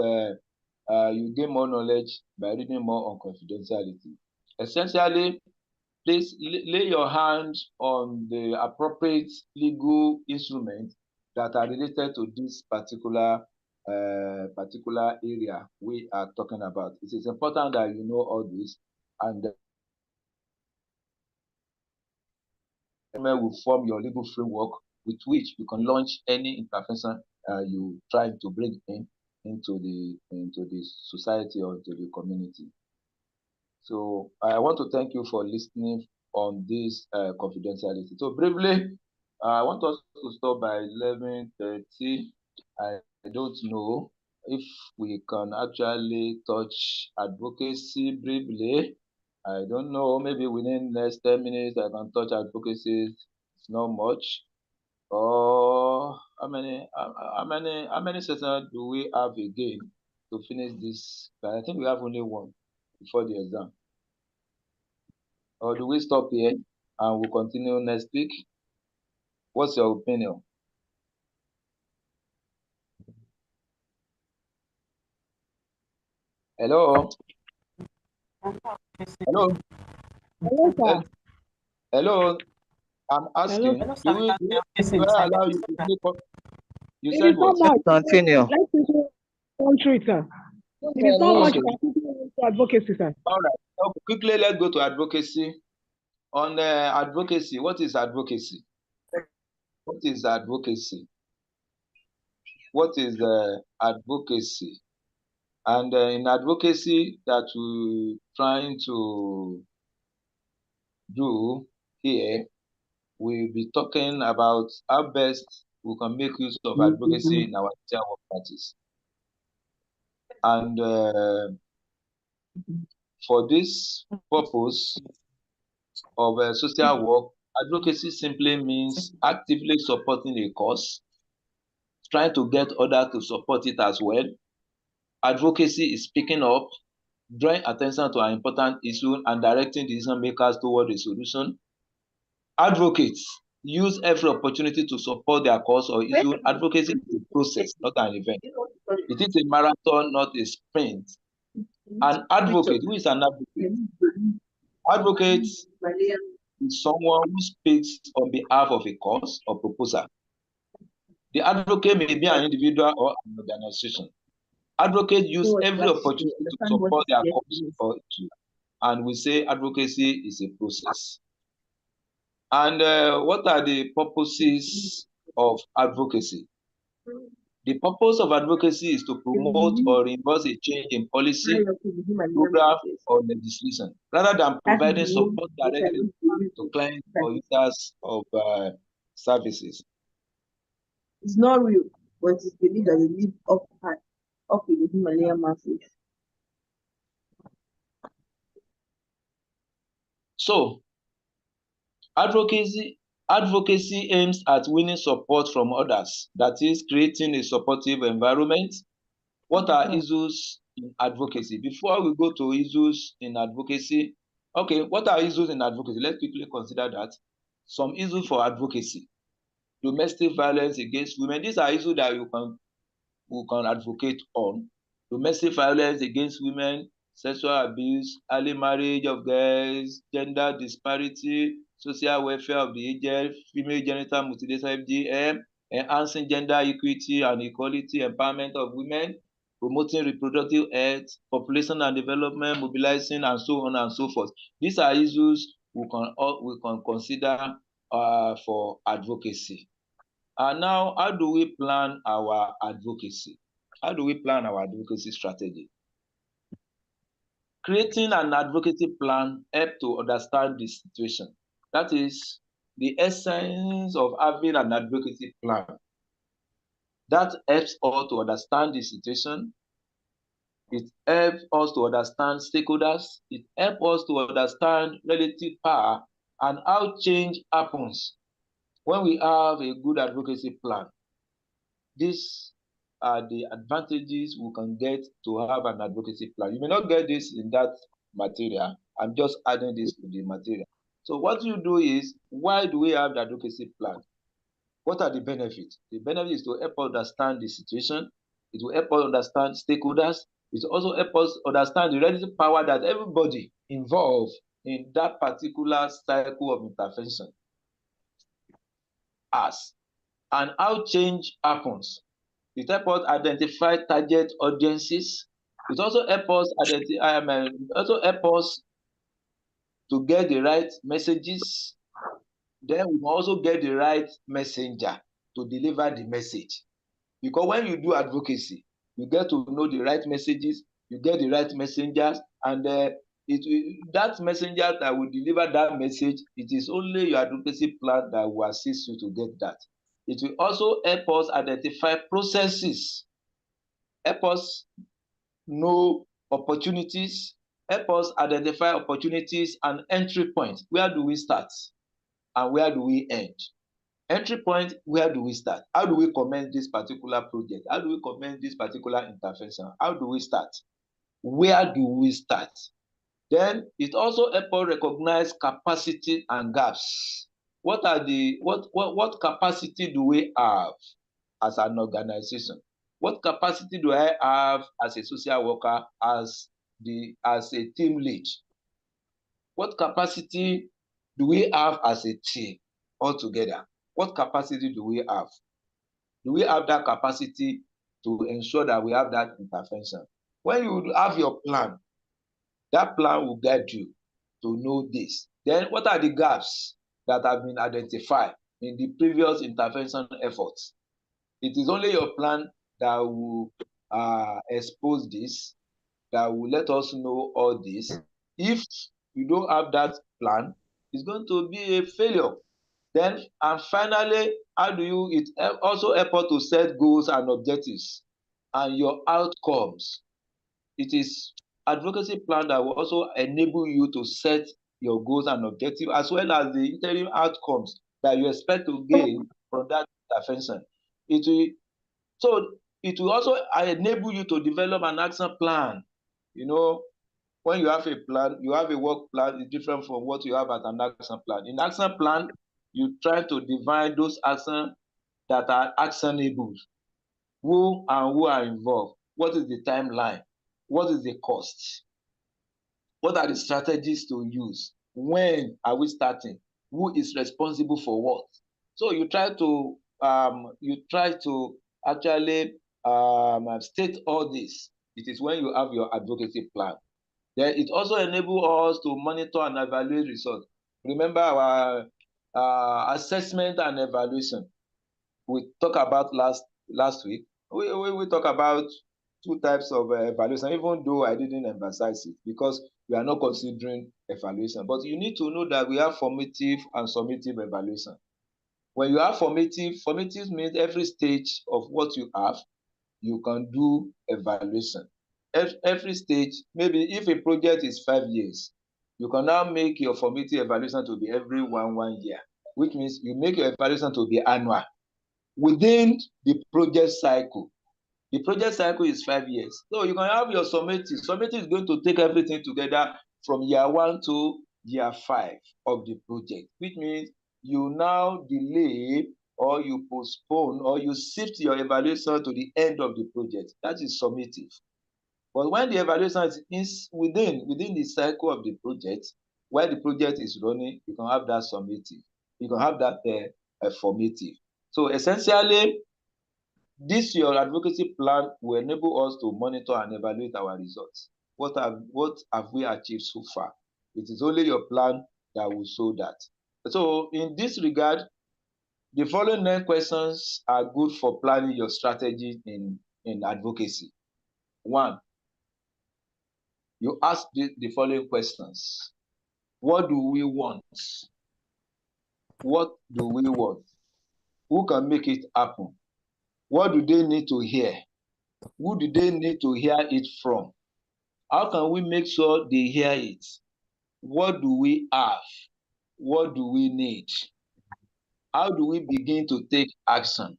you gain more knowledge by reading more on confidentiality. Essentially, please lay your hands on the appropriate legal instruments that are related to this particular area we are talking about. It is important that you know all this, and will form your legal framework with which you can launch any intervention you try to bring into the society or into the community. So I want to thank you for listening on this confidentiality. So briefly, I want us to stop by 11:30. I don't know. if we can actually touch advocacy briefly. I don't know, maybe within the next 10 minutes I can touch advocacy. It's not much. Or how many sessions do we have again to finish this? I think we have only one before the exam. Or do we stop here and we'll continue next week? What's your opinion? Hello? Hello? Hello, sir. Hello? I'm asking, Hello. do I allow you to speak up? You It said is not what? much. Continue. Let's go through it, sir. It is not much Okay. to advocacy, sir. All right. So quickly, let's go to advocacy. On advocacy, what is advocacy? What is advocacy? What is advocacy? And in advocacy that we're trying to do here, we'll be talking about how best we can make use of advocacy in our social work practice. And for this purpose of social work, advocacy simply means actively supporting a cause, trying to get others to support it as well. Advocacy is speaking up, drawing attention to an important issue and directing decision makers toward a solution. Advocates use every opportunity to support their cause or issue. Advocacy is a process, not an event. It is a marathon, not a sprint. An advocate, who is an advocate? Advocate is someone who speaks on behalf of a cause or proposal. The advocate may be an individual or an organization. Advocates use every opportunity to support their cause or issue. And we say advocacy is a process. And what are the purposes of advocacy? The purpose of advocacy is to promote or reinforce a change in policy, program, or legislation, rather than providing support directly to clients or users of services. It's not real, but it's believed that they live up in the Himalayan masses. So, advocacy aims at winning support from others, that is, creating a supportive environment. What are issues in advocacy? Before we go to issues in advocacy, okay, what are issues in advocacy? Let's quickly consider that. Some issues for advocacy. Domestic violence against women. These are issues that we can advocate on. Domestic violence against women, sexual abuse, early marriage of girls, gender disparity, social welfare of the aged, female genital mutilation, FGM, enhancing gender equity and equality, empowerment of women, promoting reproductive health, population and development, mobilizing, and so on and so forth. These are issues we can consider for advocacy. And now, how do we plan our advocacy? How do we plan our advocacy strategy? Creating an advocacy plan helps to understand the situation. That is the essence of having an advocacy plan. That helps us to understand the situation. It helps us to understand stakeholders. It helps us to understand relative power and how change happens when we have a good advocacy plan. These are the advantages we can get to have an advocacy plan. You may not get this in that material. I'm just adding this to the material. So what you do is, why do we have the advocacy plan? What are the benefits? The benefit is to help us understand the situation. It will help us understand stakeholders. It will also help us understand the relative power that everybody involved in that particular cycle of intervention has, and how change happens. It helps us identify target audiences. It also helps us to get the right messages. Then we also get the right messenger to deliver the message. Because when you do advocacy, you get to know the right messages, you get the right messengers, and that messenger that will deliver that message, it is only your advocacy plan that will assist you to get that. It will also help us identify processes help us know opportunities, help us identify opportunities and entry points. Where do we start and where do we end? Entry point, where do we start? How do we commence this particular project? How do we commence this particular intervention? How do we start? Where do we start? Then it also helps us recognize capacity and gaps. What capacity do we have as an organization? What capacity do I have as a social worker, as a team lead? What capacity do we have as a team altogether? What capacity do we have? Do we have that capacity to ensure that we have that intervention? When you have your plan, that plan will guide you to know this. Then what are the gaps that have been identified in the previous intervention efforts? It is only your plan that will expose this, that will let us know all this. If you don't have that plan, it's going to be a failure. Then, and finally, it also help us to set goals and objectives and your outcomes. It is advocacy plan that will also enable you to set your goals and objectives, as well as the interim outcomes that you expect to gain from that intervention. It will also enable you to develop an action plan. You know, when you have a plan, you have a work plan, it's different from what you have as an action plan. In action plan, you try to define those actions that are actionable. Who are involved? What is the timeline? What is the cost? What are the strategies to use? When are we starting? Who is responsible for what? So you try to actually state all this. It is when you have your advocacy plan. Then it also enables us to monitor and evaluate results. Remember our assessment and evaluation. We talked about last week. We talk about two types of evaluation, even though I didn't emphasize it because we are not considering evaluation. But you need to know that we have formative and summative evaluation. When you have formative means every stage of what you have, you can do evaluation. Every stage, maybe if a project is 5 years, you can now make your formative evaluation to be every one year, which means you make your evaluation to be annual. Within the project cycle, the project cycle is 5 years. So you can have your summative. Summative is going to take everything together from year 1 to year 5 of the project, which means you now delay or you postpone or you shift your evaluation to the end of the project. That is summative. But when the evaluation is within the cycle of the project, while the project is running, you can have that summative. You can have that formative. So essentially, this your advocacy plan will enable us to monitor and evaluate our results. What have we achieved so far? It is only your plan that will show that. So in this regard, the following 9 questions are good for planning your strategy in advocacy. 1, you ask the following questions. What do we want? What do we want? Who can make it happen? What do they need to hear? Who do they need to hear it from? How can we make sure they hear it? What do we have? What do we need? How do we begin to take action?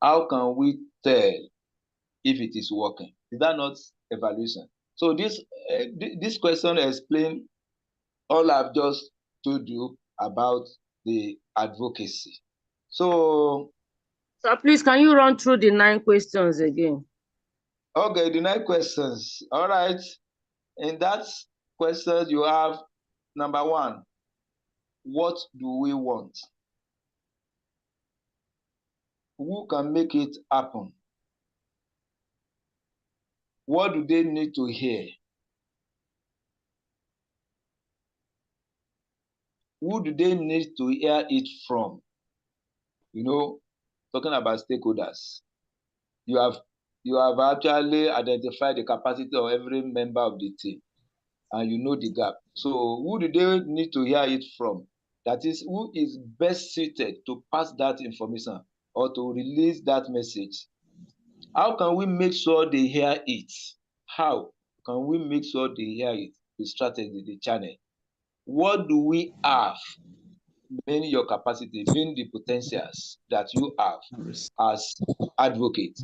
How can we tell if it is working? Is that not evaluation? So this question explains all I've just told you about the advocacy. So please, can you run through the 9 questions again? Okay, the 9 questions. All right. In that question, you have number 1, what do we want? Who can make it happen? What do they need to hear? Who do they need to hear it from? You know, talking about stakeholders. You have actually identified the capacity of every member of the team, and you know the gap. So who do they need to hear it from? That is, who is best suited to pass that information or to release that message? How can we make sure they hear it? How can we make sure they hear it? The strategy, the channel. What do we have, being your capacity, being the potentials that you have as advocates?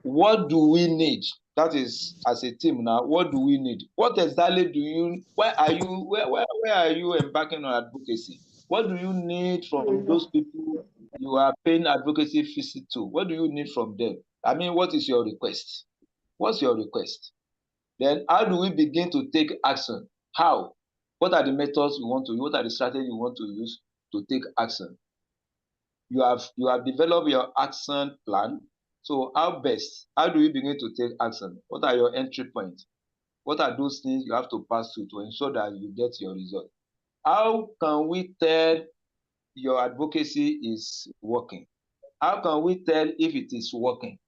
What do we need? That is, as a team now, what do we need? What exactly do you, where are you embarking on advocacy? What do you need from those people you are paying advocacy visit to? What do you need from them? I mean, what is your request? What's your request? Then how do we begin to take action? How? What are the methods we want to use? What are the strategies you want to use to take action? You have developed your action plan. So how do you begin to take action? What are your entry points? What are those things you have to pass through to ensure that you get your result? How can we tell your advocacy is working? How can we tell if it is working?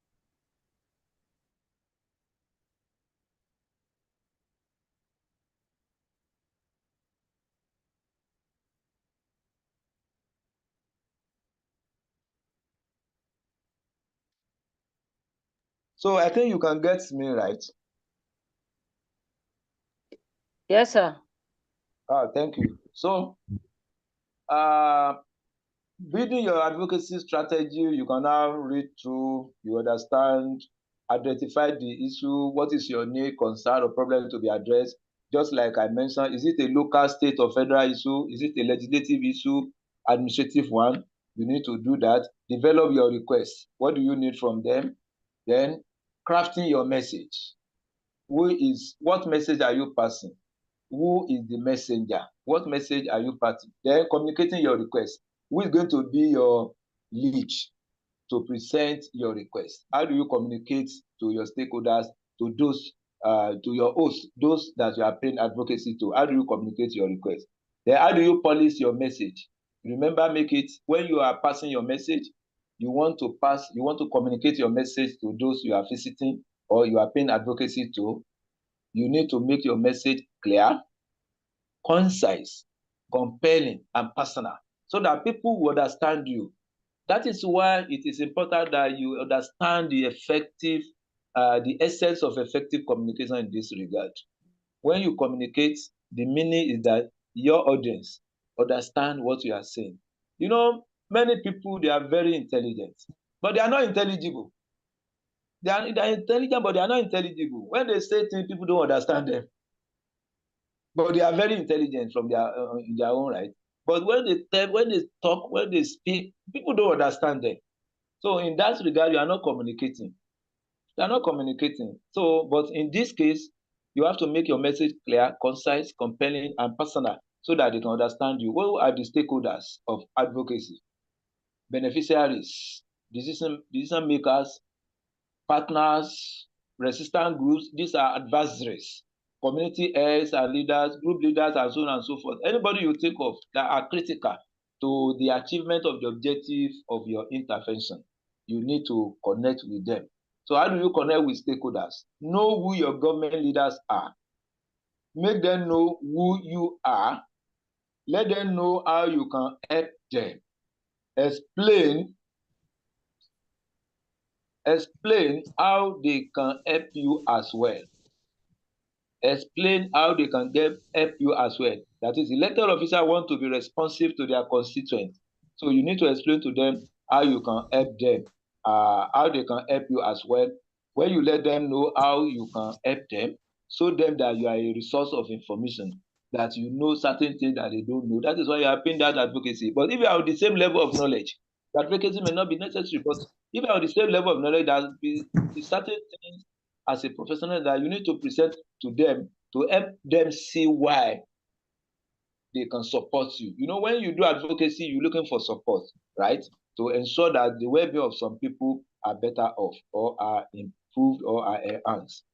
So I think you can get me right. Yes, sir. Thank you. So building your advocacy strategy, you can now read through, you understand, identify the issue, what is your need, concern, or problem to be addressed. Just like I mentioned, is it a local, state, or federal issue? Is it a legislative issue, administrative one? You need to do that. Develop your request. What do you need from them? Then crafting your message. What message are you passing? Who is the messenger? What message are you passing? Then communicating your request. Who is going to be your lead to present your request? How do you communicate to your stakeholders, to those, to your hosts, those that you are paying advocacy to? How do you communicate your request? Then how do you polish your message? Remember, make it, when you are passing your message, you want to communicate your message to those you are visiting or you are paying advocacy to. You need to make your message clear, concise, compelling, and personal so that people will understand you. That is why it is important that you understand the essence of effective communication in this regard. When you communicate, the meaning is that your audience understand what you are saying. You know, many people, they are very intelligent, but they are not intelligible. They are intelligent, but they are not intelligible. When they say things, people don't understand them. But they are very intelligent from in their own right. But when they talk, when they speak, people don't understand them. So in that regard, you are not communicating. You are not communicating. So, but in this case, you have to make your message clear, concise, compelling, and personal so that they can understand you. Who are the stakeholders of advocacy? Beneficiaries, decision makers, partners, resistant groups. These are adversaries, community heads and leaders, group leaders, and so on and so forth. Anybody you think of that are critical to the achievement of the objective of your intervention, you need to connect with them. So how do you connect with stakeholders? Know who your government leaders are. Make them know who you are. Let them know how you can help them. Explain how they can help you as well. Explain how they can help you as well. That is, elected officers want to be responsive to their constituents. So you need to explain to them how you can help them, how they can help you as well. When you let them know how you can help them, show them that you are a resource of information, that you know certain things that they don't know. That is why you are paying that advocacy. But if you are on the same level of knowledge, the advocacy may not be necessary. But if you are on the same level of knowledge, there will be certain things as a professional that you need to present to them to help them see why they can support you. You know, when you do advocacy, you're looking for support, right? To ensure that the well-being of some people are better off or are improved or are enhanced.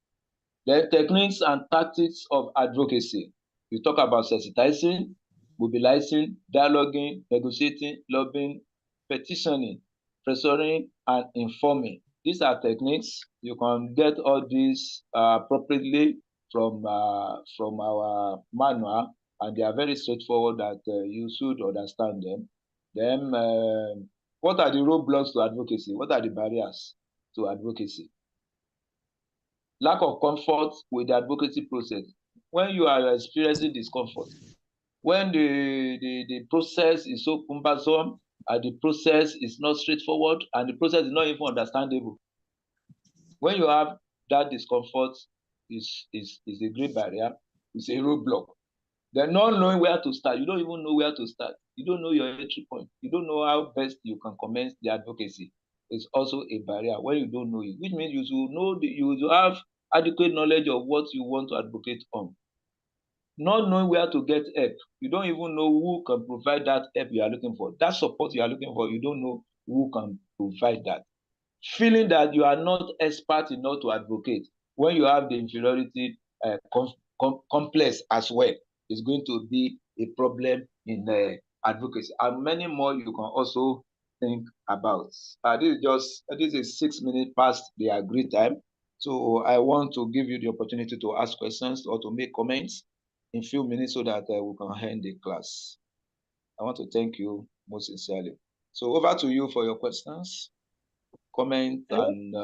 Then techniques and tactics of advocacy. We talk about sensitizing, mobilizing, dialoguing, negotiating, lobbying, petitioning, pressuring, and informing. These are techniques. You can get all these appropriately from our manual, and they are very straightforward that you should understand them. Then, what are the roadblocks to advocacy? What are the barriers to advocacy? lack of comfort with the advocacy process. When you are experiencing discomfort, when the process is so cumbersome, and the process is not straightforward, and the process is not even understandable, when you have that discomfort, is a great barrier, it's a roadblock. Then not knowing where to start, you don't even know where to start. You don't know your entry point. You don't know how best you can commence the advocacy. It's also a barrier when you don't know it, which means you should know you should have adequate knowledge of what you want to advocate on. Not knowing where to get help, you don't even know who can provide that help you are looking for. That support you are looking for, you don't know who can provide that. Feeling that you are not expert enough to advocate when you have the inferiority complex as well, is going to be a problem in advocacy, and many more you can also think about. This is 6 minutes past the agreed time, so I want to give you the opportunity to ask questions or to make comments in few minutes so that we can end the class. I want to thank you most sincerely. So over to you for your questions, comment, and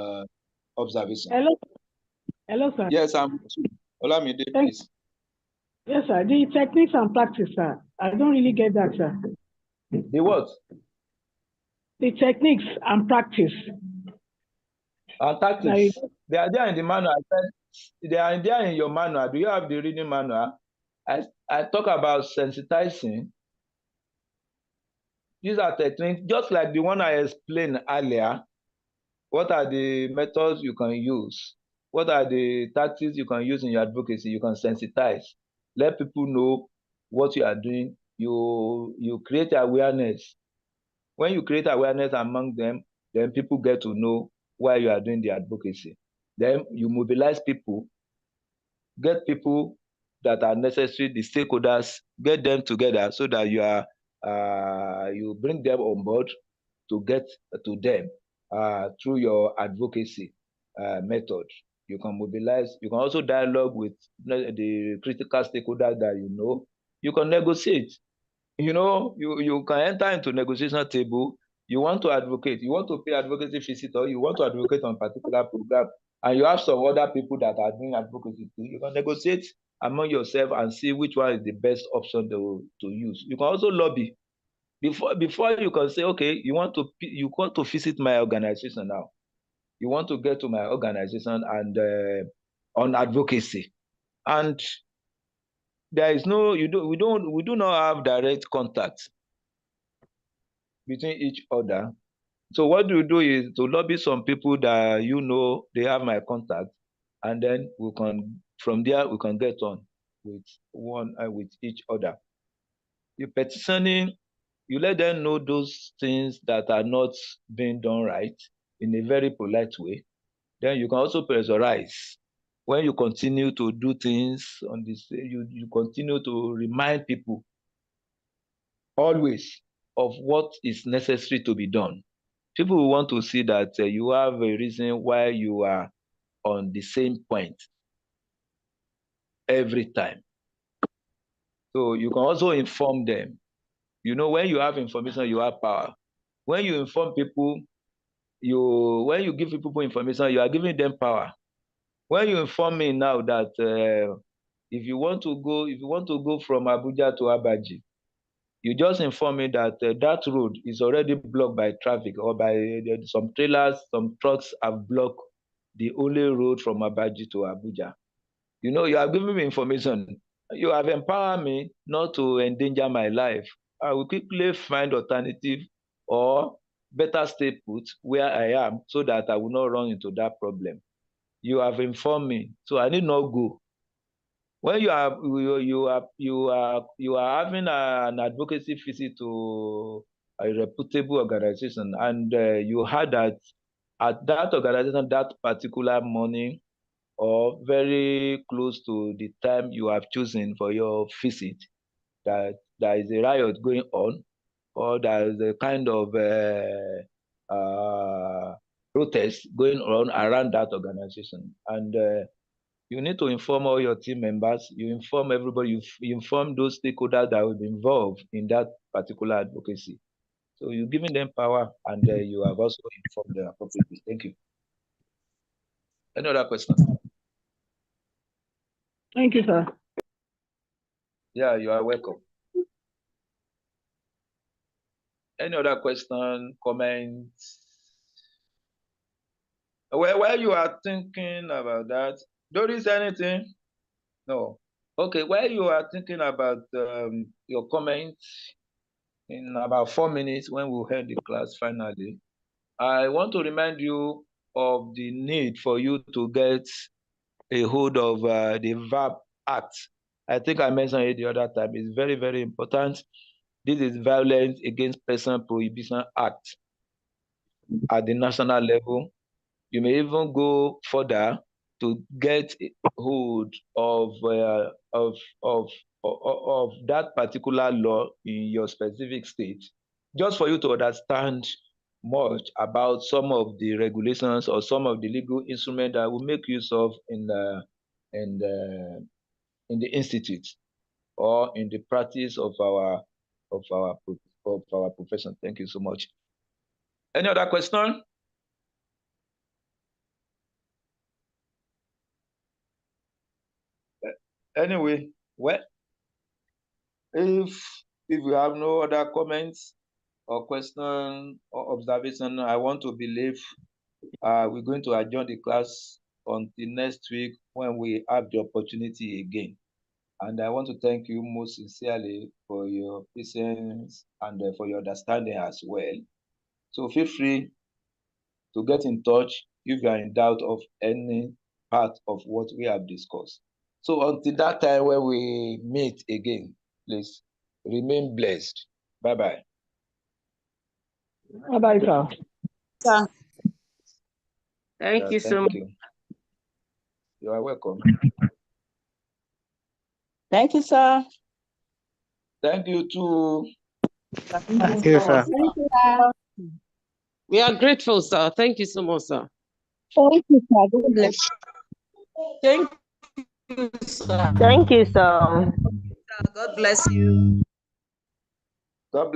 observation. Hello, sir. Yes, I'm Olamide, please. Yes, sir. The techniques and practice, sir. I don't really get that, sir. The what? The techniques and practice. And tactics. They are there in the manual. I said they are there in your manual. Do you have the reading manual? I talk about sensitizing. These are techniques, just like the one I explained earlier. What are the methods you can use? What are the tactics you can use in your advocacy? You can sensitize. Let people know what you are doing. You create awareness. When you create awareness among them, then people get to know why you are doing the advocacy. Then you mobilize people, get people that are necessary, the stakeholders, get them together so that you bring them on board to get to them through your advocacy method. You can mobilize, you can also dialogue with the critical stakeholders that you know. You can negotiate. You can enter into negotiation table. You want to advocate, you want to pay advocacy visitor, you want to advocate on particular program, and you have some other people that are doing advocacy too. You can negotiate among yourself and see which one is the best option to use. You can also lobby. Before you can say, okay, you want to visit my organization now. You want to get to my organization and on advocacy. And there is no, we do not have direct contact between each other. So what you do is to lobby some people that they have my contact, and then from there we can get on with each other. The petitioning, you let them know those things that are not being done right in a very polite way. Then you can also pressurize. When you continue to do things on this, you continue to remind people always of what is necessary to be done. People will want to see that you have a reason why you are on the same point every time. So you can also inform them. When you have information, you have power. When you inform people, when you give people information, you are giving them power. When you inform me now that if you want to go from Abuja to Abaji, you just inform me that that road is already blocked by traffic, or by some trailers, some trucks have blocked the only road from Abaji to Abuja. You have given me information. You have empowered me not to endanger my life. I will quickly find alternative or better stay put where I am so that I will not run into that problem. You have informed me, so I need not go. When you are having an advocacy visit to a reputable organization, and you heard that at that organization that particular morning, or very close to the time you have chosen for your visit, that there is a riot going on, or there is a kind of protest going on around that organization, and you need to inform all your team members, you inform everybody, you inform those stakeholders that will be involved in that particular advocacy. So you're giving them power, and you have also informed them appropriately. Thank you. Any other question? Thank you, sir. Yeah, you are welcome. Any other question, comments? Well, while you are thinking about that, Doris, anything? No. Okay, while you are thinking about your comments, in about 4 minutes when we end the class finally, I want to remind you of the need for you to get a hold of the VAP Act. I think I mentioned it the other time. It's very, very important. This is Violence Against Person Prohibition Act at the national level. You may even go further to get hold of that particular law in your specific state, just for you to understand much about some of the regulations or some of the legal instruments that we make use of in the institute or in the practice of our profession. Thank you so much. Any other question? Anyway, well, if you have no other comments or question or observation, I want to believe we're going to adjourn the class until next week when we have the opportunity again. And I want to thank you most sincerely for your patience and for your understanding as well. So feel free to get in touch if you are in doubt of any part of what we have discussed. So until that time when we meet again, please remain blessed. Bye-bye. Bye-bye, sir. Sir. Thank you so much. You. You are welcome. Thank you, sir. Thank you too. Thank you, sir. Thank you, sir. We are grateful, sir. Thank you so much, sir. Thank you, sir. God bless. Thank you, sir. Thank you, sir. God bless you. God bless.